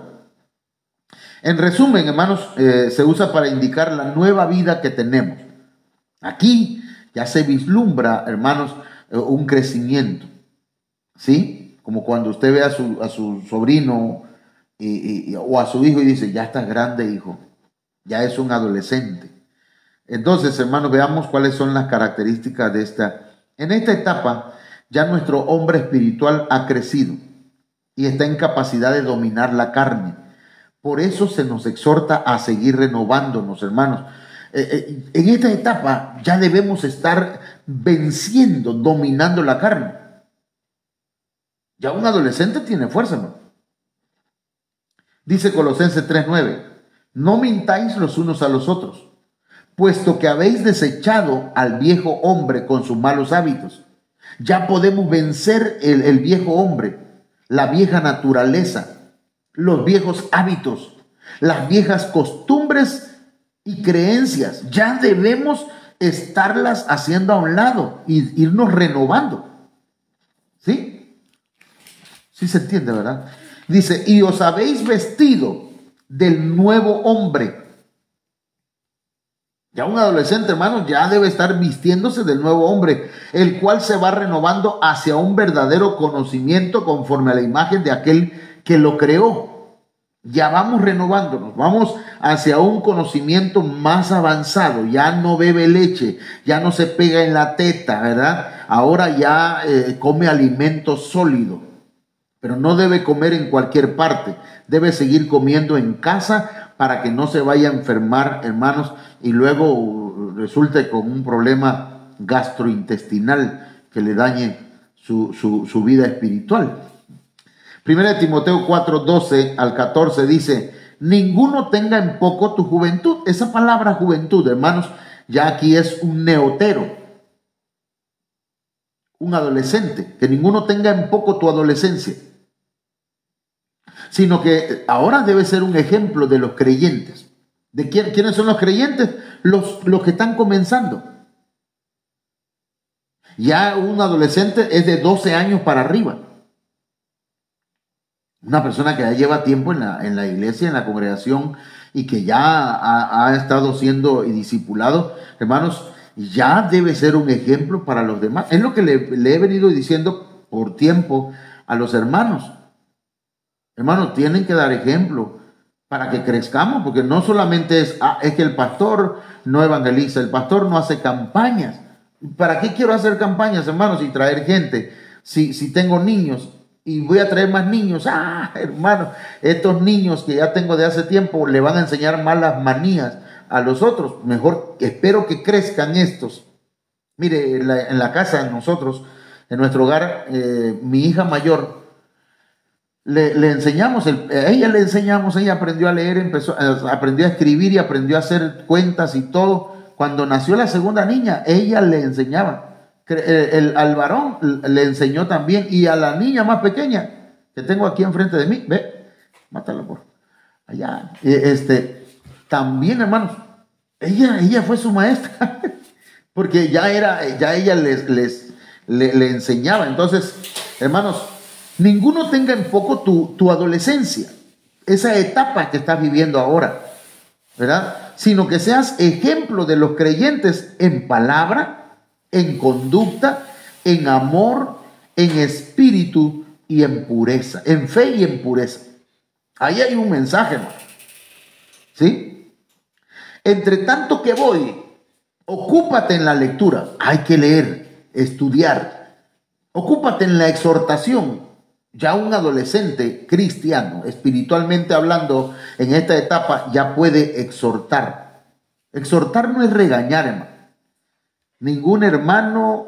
En resumen, hermanos, se usa para indicar la nueva vida que tenemos. Aquí ya se vislumbra, hermanos, un crecimiento, ¿sí? Como cuando usted ve a su sobrino o a su hijo y dice, ya estás grande, hijo, ya es un adolescente. Entonces, hermanos, veamos cuáles son las características de esta. En esta etapa, ya nuestro hombre espiritual ha crecido y está en capacidad de dominar la carne. Por eso se nos exhorta a seguir renovándonos, hermanos. En esta etapa ya debemos estar venciendo, dominando la carne. Ya un adolescente tiene fuerza, hermano. Dice Colosenses 3:9, no mintáis los unos a los otros, puesto que habéis desechado al viejo hombre con sus malos hábitos. Ya podemos vencer el viejo hombre, la vieja naturaleza, los viejos hábitos, las viejas costumbres y creencias. Ya debemos estarlas haciendo a un lado y irnos renovando. ¿Sí? Sí se entiende, ¿verdad? Dice, y os habéis vestido del nuevo hombre. Ya un adolescente, hermano, ya debe estar vistiéndose del nuevo hombre, el cual se va renovando hacia un verdadero conocimiento conforme a la imagen de aquel que lo creó. Ya vamos renovándonos, vamos hacia un conocimiento más avanzado. Ya no bebe leche, ya no se pega en la teta, ¿verdad? Ahora ya come alimento sólido, pero no debe comer en cualquier parte. Debe seguir comiendo en casa para que no se vaya a enfermar, hermanos, y luego resulte con un problema gastrointestinal que le dañe su vida espiritual. Primera de Timoteo 4:12 al 14 dice, ninguno tenga en poco tu juventud. Esa palabra juventud, hermanos, ya aquí es un neotero, un adolescente, que ninguno tenga en poco tu adolescencia, sino que ahora debe ser un ejemplo de los creyentes. ¿De quiénes son los creyentes? Los que están comenzando. Ya un adolescente es de 12 años para arriba. Una persona que ya lleva tiempo en la iglesia, en la congregación, y que ya ha estado siendo discipulado, hermanos, ya debe ser un ejemplo para los demás. Es lo que le he venido diciendo por tiempo a los hermanos. Hermanos, tienen que dar ejemplo para que crezcamos, porque no solamente es que el pastor no evangeliza, el pastor no hace campañas. ¿Para qué quiero hacer campañas, hermanos, y traer gente? Si tengo niños y voy a traer más niños, hermano, estos niños que ya tengo de hace tiempo le van a enseñar malas manías a los otros. Mejor espero que crezcan estos. Mire, en la casa de nosotros, en nuestro hogar, mi hija mayor, le enseñamos, ella aprendió a leer, aprendió a escribir y aprendió a hacer cuentas y todo. Cuando nació la segunda niña, ella le enseñaba. Al varón le enseñó también, y a la niña más pequeña que tengo aquí enfrente de mí, mátala por allá, también, hermanos, ella fue su maestra, porque ya ella le enseñaba. Entonces, hermanos, ninguno tenga en poco tu adolescencia, esa etapa que estás viviendo ahora, ¿verdad? Sino que seas ejemplo de los creyentes en palabra, en conducta, en amor, en espíritu y en pureza, en fe y en pureza. Ahí hay un mensaje, hermano. ¿Sí? Entre tanto que voy, ocúpate en la lectura. Hay que leer, estudiar. Ocúpate en la exhortación. Ya un adolescente cristiano, espiritualmente hablando, en esta etapa ya puede exhortar. Exhortar no es regañar, hermano. Ningún hermano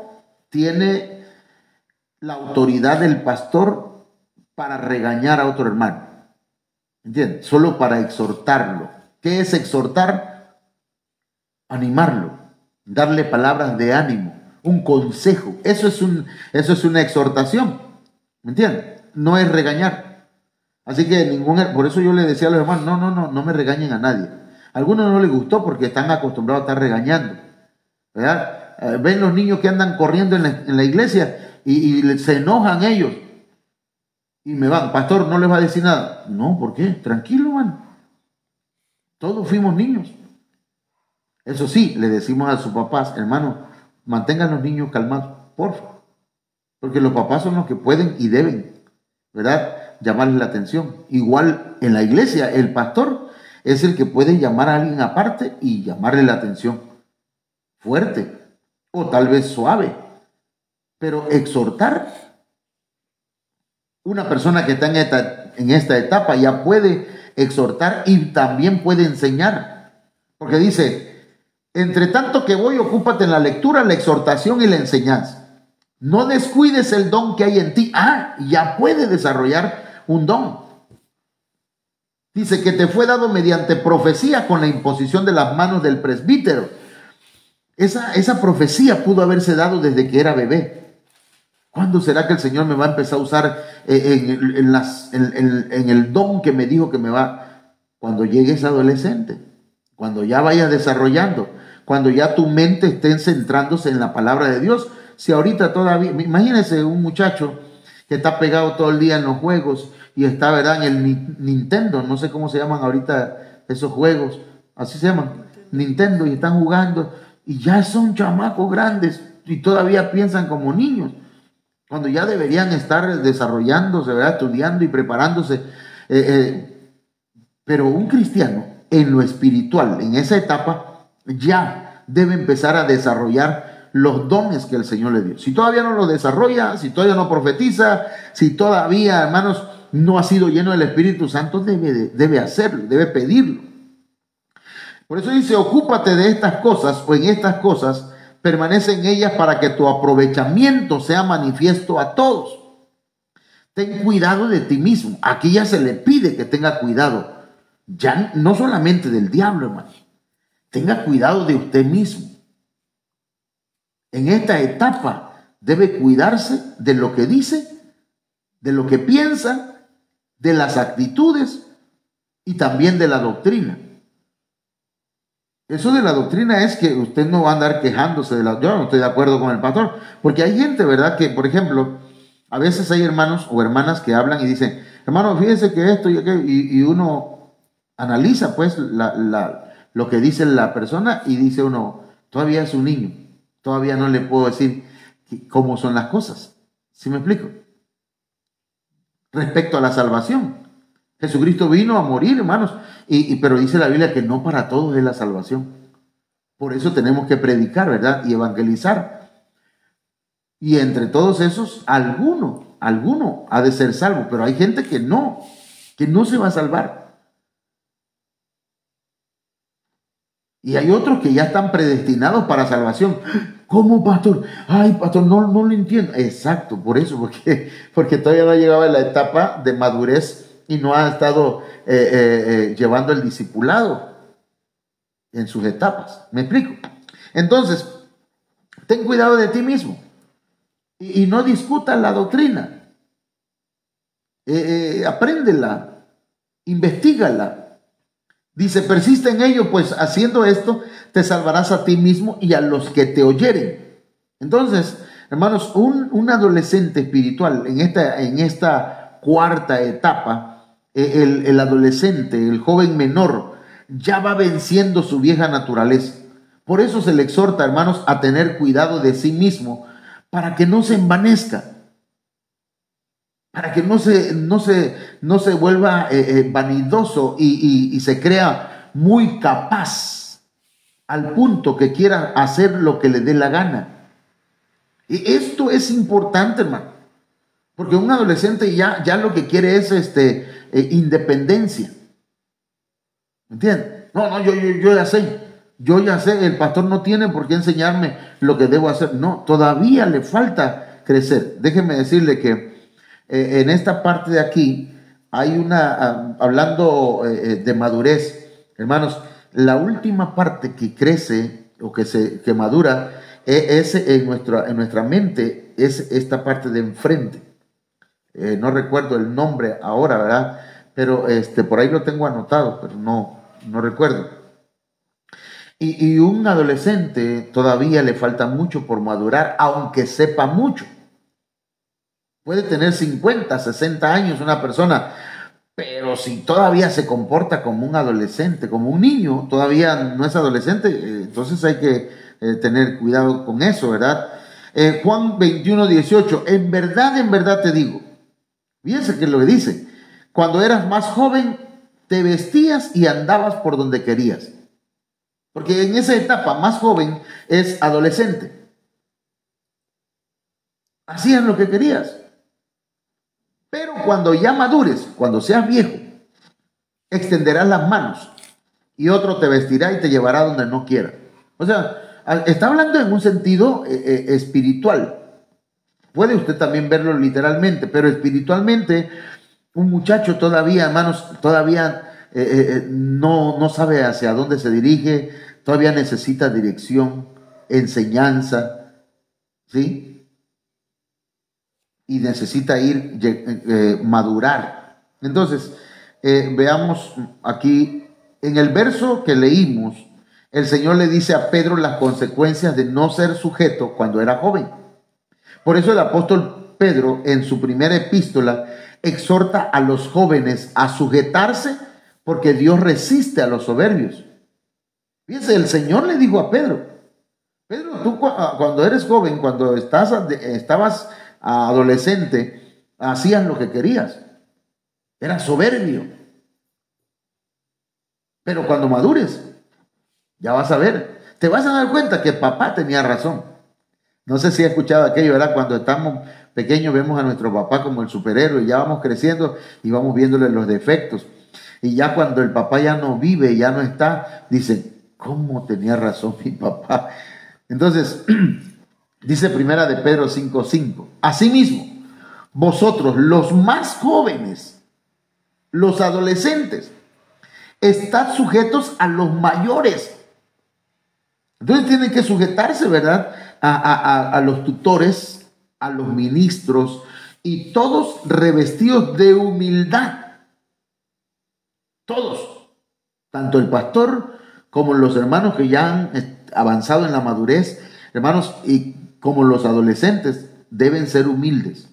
tiene la autoridad del pastor para regañar a otro hermano. ¿Entiendes? Solo para exhortarlo. ¿Qué es exhortar? Animarlo, darle palabras de ánimo, un consejo. Eso es una exhortación. ¿Me entiendes? No es regañar. Así que por eso yo le decía a los hermanos, no me regañen a nadie. A algunos no les gustó porque están acostumbrados a estar regañando, ¿verdad? Ven los niños que andan corriendo en la iglesia y se enojan ellos. Y me van, pastor, ¿no les va a decir nada? No, ¿por qué? Tranquilo, man. Todos fuimos niños. Eso sí, le decimos a sus papás, hermano, mantengan los niños calmados, por favor. Porque los papás son los que pueden y deben, ¿verdad?, llamarles la atención. Igual en la iglesia, el pastor es el que puede llamar a alguien aparte y llamarle la atención. Fuerte o tal vez suave. Pero exhortar, una persona que está en esta etapa ya puede exhortar y también puede enseñar. Porque dice, entre tanto que voy, ocúpate en la lectura, la exhortación y la enseñanza. No descuides el don que hay en ti. Ya puede desarrollar un don. Dice que te fue dado mediante profecía con la imposición de las manos del presbítero. Esa profecía pudo haberse dado desde que era bebé. ¿Cuándo será que el Señor me va a empezar a usar en el don que me dijo que me va? Cuando llegues adolescente, cuando ya vayas desarrollando, cuando ya tu mente esté centrándose en la palabra de Dios. Si ahorita todavía, imagínese un muchacho que está pegado todo el día en los juegos y está, ¿verdad?, en el Nintendo, no sé cómo se llaman ahorita esos juegos, así se llaman, Nintendo, y están jugando y ya son chamacos grandes y todavía piensan como niños, cuando ya deberían estar desarrollándose, ¿verdad?, estudiando y preparándose. Pero un cristiano en lo espiritual, en esa etapa, ya debe empezar a desarrollar los dones que el Señor le dio. Si todavía no lo desarrolla, si todavía no profetiza, si todavía, hermanos, no ha sido lleno del Espíritu Santo, debe hacerlo, debe pedirlo. Por eso dice, ocúpate de estas cosas, o en estas cosas, permanece en ellas para que tu aprovechamiento sea manifiesto a todos. Ten cuidado de ti mismo. Aquí ya se le pide que tenga cuidado. Ya no solamente del diablo, hermano. Tenga cuidado de usted mismo. En esta etapa debe cuidarse de lo que dice, de lo que piensa, de las actitudes y también de la doctrina. Eso de la doctrina es que usted no va a andar quejándose de yo no estoy de acuerdo con el pastor, porque hay gente, ¿verdad?, que, por ejemplo, a veces hay hermanos o hermanas que hablan y dicen, hermano, fíjese que esto y aquello, y uno analiza pues lo que dice la persona y dice uno, todavía es un niño. Todavía no le puedo decir cómo son las cosas. ¿Sí me explico? Respecto a la salvación. Jesucristo vino a morir, hermanos. Pero dice la Biblia que no para todos es la salvación. Por eso tenemos que predicar, ¿verdad? Y evangelizar. Y entre todos esos, alguno ha de ser salvo. Pero hay gente que no se va a salvar. Y hay otros que ya están predestinados para salvación. ¿Cómo, pastor? Ay, pastor, no lo entiendo. Exacto, por eso, porque todavía no ha llegado a la etapa de madurez y no ha estado llevando el discipulado en sus etapas. ¿Me explico? Entonces, ten cuidado de ti mismo y no discutas la doctrina. Apréndela, investígala. Dice, persiste en ello, pues haciendo esto te salvarás a ti mismo y a los que te oyeren. Entonces, hermanos, un adolescente espiritual en esta cuarta etapa, el adolescente, el joven menor, ya va venciendo su vieja naturaleza. Por eso se le exhorta, hermanos, a tener cuidado de sí mismo para que no se envanezca. Para que no se vuelva vanidoso y se crea muy capaz al punto que quiera hacer lo que le dé la gana. Y esto es importante, hermano, porque un adolescente ya lo que quiere es independencia. ¿Entiendes? No, yo ya sé, el pastor no tiene por qué enseñarme lo que debo hacer. No, todavía le falta crecer. Déjeme decirle que en esta parte de aquí hay hablando de madurez, hermanos, la última parte que crece o que madura es en nuestra mente, es esta parte de enfrente. No recuerdo el nombre ahora, ¿verdad? Pero por ahí lo tengo anotado, pero no recuerdo. Y un adolescente todavía le falta mucho por madurar, aunque sepa mucho. Puede tener 50, 60 años una persona, pero si todavía se comporta como un adolescente, como un niño, todavía no es adolescente, entonces hay que tener cuidado con eso, ¿verdad? Juan 21, 18, en verdad te digo, fíjense que lo que dice, cuando eras más joven, te vestías y andabas por donde querías. Porque en esa etapa más joven es adolescente. Hacías lo que querías. Pero cuando ya madures, cuando seas viejo, extenderás las manos y otro te vestirá y te llevará donde no quiera. O sea, está hablando en un sentido espiritual. Puede usted también verlo literalmente, pero espiritualmente un muchacho todavía, hermanos, todavía no sabe hacia dónde se dirige, todavía necesita dirección, enseñanza, ¿sí? Y necesita madurar. Entonces, veamos aquí, en el verso que leímos, el Señor le dice a Pedro las consecuencias de no ser sujeto cuando era joven. Por eso el apóstol Pedro, en su primera epístola, exhorta a los jóvenes a sujetarse porque Dios resiste a los soberbios. Fíjense, el Señor le dijo a Pedro, tú cuando eres joven, cuando estabas adolescente, hacías lo que querías. Eras soberbio. Pero cuando madures, ya vas a ver, te vas a dar cuenta que papá tenía razón. No sé si has escuchado aquello, ¿verdad? Cuando estamos pequeños vemos a nuestro papá como el superhéroe, ya vamos creciendo y vamos viéndole los defectos. Y ya cuando el papá ya no vive, ya no está, dicen, ¿cómo tenía razón mi papá? Entonces, dice primera de Pedro 5:5, asimismo, vosotros los más jóvenes, los adolescentes, estad sujetos a los mayores. Entonces tienen que sujetarse, ¿verdad? A los tutores, a los ministros, y todos revestidos de humildad. Todos, tanto el pastor como los hermanos que ya han avanzado en la madurez, hermanos, y como los adolescentes, deben ser humildes.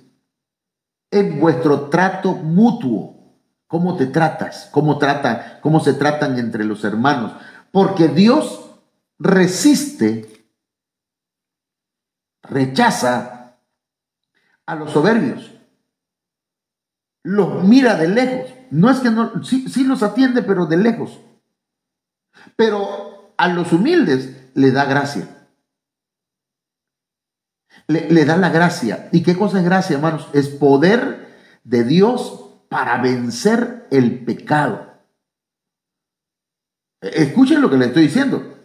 En vuestro trato mutuo, ¿cómo te tratas? ¿Cómo se tratan entre los hermanos? Porque Dios rechaza a los soberbios, los mira de lejos. No es que no, sí los atiende, pero de lejos. Pero a los humildes le da gracia. Le da la gracia. ¿Y qué cosa es gracia, hermanos? Es poder de Dios para vencer el pecado. Escuchen lo que le estoy diciendo.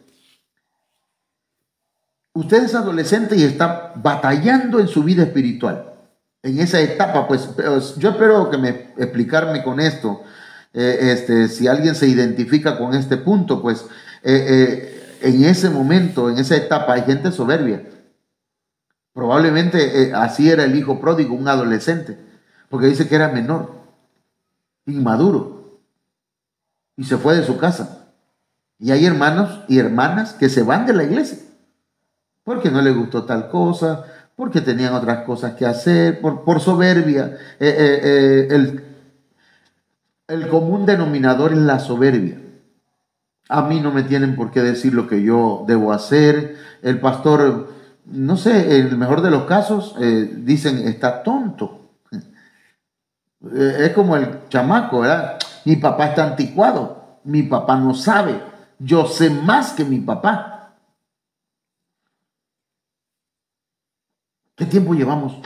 Usted es adolescente y está batallando en su vida espiritual. En esa etapa, pues yo espero que explicarme con esto. Si alguien se identifica con este punto, pues en ese momento, en esa etapa, hay gente soberbia. Probablemente así era el hijo pródigo, un adolescente, porque dice que era menor, inmaduro, y se fue de su casa. Y hay hermanos y hermanas que se van de la iglesia porque no les gustó tal cosa, porque tenían otras cosas que hacer, por soberbia. El común denominador es la soberbia. A mí no me tienen por qué decir lo que yo debo hacer. El pastor, no sé, en el mejor de los casos, dicen, está tonto. Es como el chamaco, ¿verdad? Mi papá está anticuado, mi papá no sabe, yo sé más que mi papá. ¿Qué tiempo llevamos?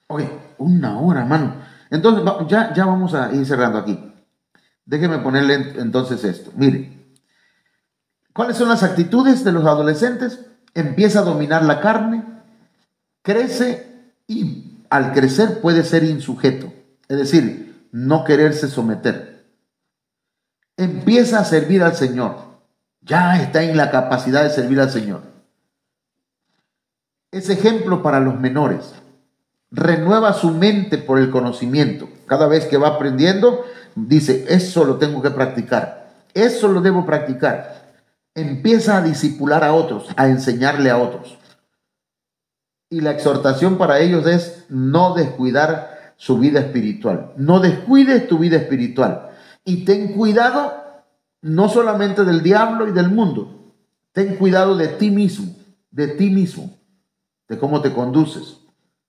Ok, 1 hora, hermano. Entonces, ya vamos a ir cerrando aquí. Déjeme ponerle entonces esto. Mire, ¿cuáles son las actitudes de los adolescentes? empieza a dominar la carne, crece y al crecer puede ser insujeto, es decir, no quererse someter. Empieza a servir al Señor, ya está en la capacidad de servir al Señor. Es ejemplo para los menores. Renueva su mente por el conocimiento. Cada vez que va aprendiendo, dice, eso lo tengo que practicar, eso lo debo practicar. Empieza a discipular a otros, a enseñarle a otros. Y la exhortación para ellos es no descuidar su vida espiritual. No descuides tu vida espiritual. Y ten cuidado no solamente del diablo y del mundo. Ten cuidado de ti mismo, de cómo te conduces,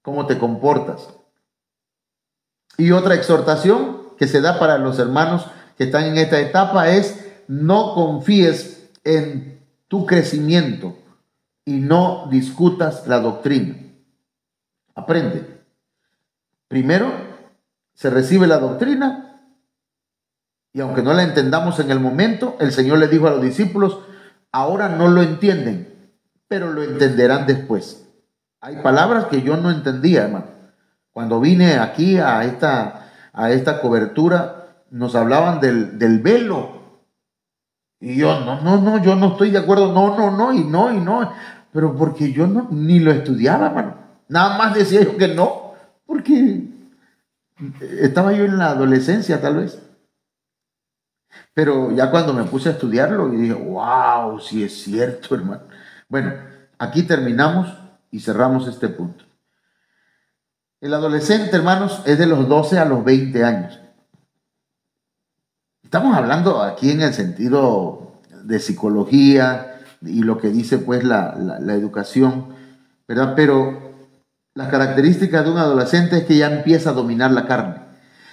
cómo te comportas. Y otra exhortación que se da para los hermanos que están en esta etapa es no confíes en tu crecimiento y no discutas la doctrina. Aprende. Primero se recibe la doctrina y aunque no la entendamos en el momento, el Señor le dijo a los discípulos, ahora no lo entienden, pero lo entenderán después. Hay palabras que yo no entendía, hermano. Cuando vine aquí a esta cobertura, nos hablaban del velo. Y yo, no, yo no estoy de acuerdo, no, y no. Pero porque yo ni lo estudiaba, hermano. Nada más decía yo que no, porque estaba yo en la adolescencia, tal vez. Pero ya cuando me puse a estudiarlo, y dije, wow, sí es cierto, hermano. Bueno, aquí terminamos y cerramos este punto. El adolescente, hermanos, es de los 12 a los 20 años. Estamos hablando aquí en el sentido de psicología y lo que dice pues la educación, ¿verdad? Pero las características de un adolescente es que ya empieza a dominar la carne.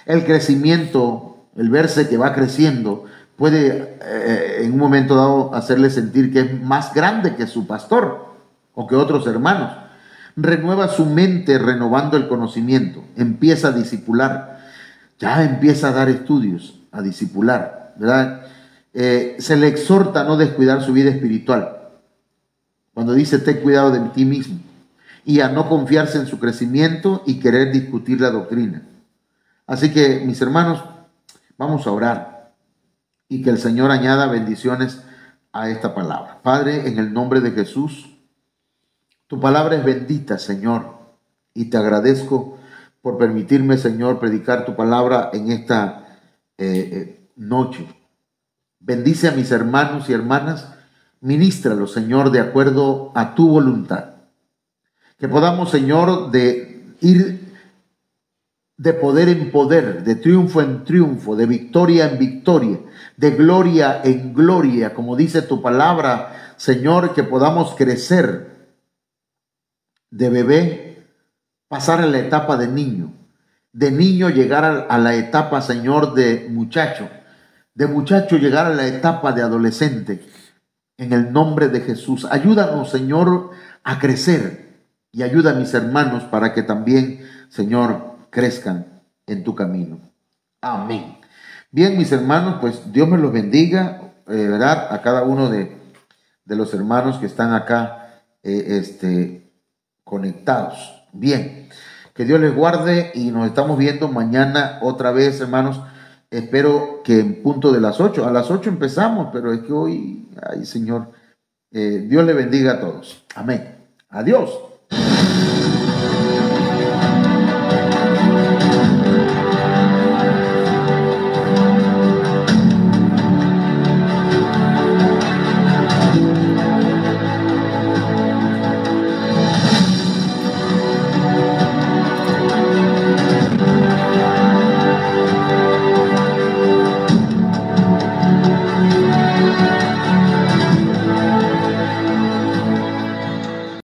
El crecimiento, el verse que va creciendo, puede en un momento dado hacerle sentir que es más grande que su pastor o que otros hermanos. Renueva su mente renovando el conocimiento, empieza a discipular, ya empieza a dar estudios, a discipular, ¿verdad? Se le exhorta a no descuidar su vida espiritual. Cuando dice, ten cuidado de ti mismo, y a no confiarse en su crecimiento y querer discutir la doctrina. Así que, mis hermanos, vamos a orar y que el Señor añada bendiciones a esta palabra. Padre, en el nombre de Jesús, tu palabra es bendita, Señor, y te agradezco por permitirme, Señor, predicar tu palabra en esta noche. Bendice a mis hermanos y hermanas, ministralos, Señor, de acuerdo a tu voluntad. Que podamos, Señor, ir de poder en poder, de triunfo en triunfo, de victoria en victoria, de gloria en gloria, como dice tu palabra, Señor, que podamos crecer de bebé, pasar a la etapa de niño llegar a la etapa, Señor, de muchacho llegar a la etapa de adolescente, en el nombre de Jesús. Ayúdanos, Señor, a crecer y ayuda a mis hermanos para que también, Señor, crezcan en tu camino. Amén. Bien, mis hermanos, pues Dios me los bendiga, ¿verdad? A cada uno de los hermanos que están acá, conectados. Bien, que Dios les guarde y nos estamos viendo mañana otra vez, hermanos. Espero que en punto de las 8, a las 8 empezamos, pero es que hoy, ay Señor, Dios le bendiga a todos. Amén. Adiós.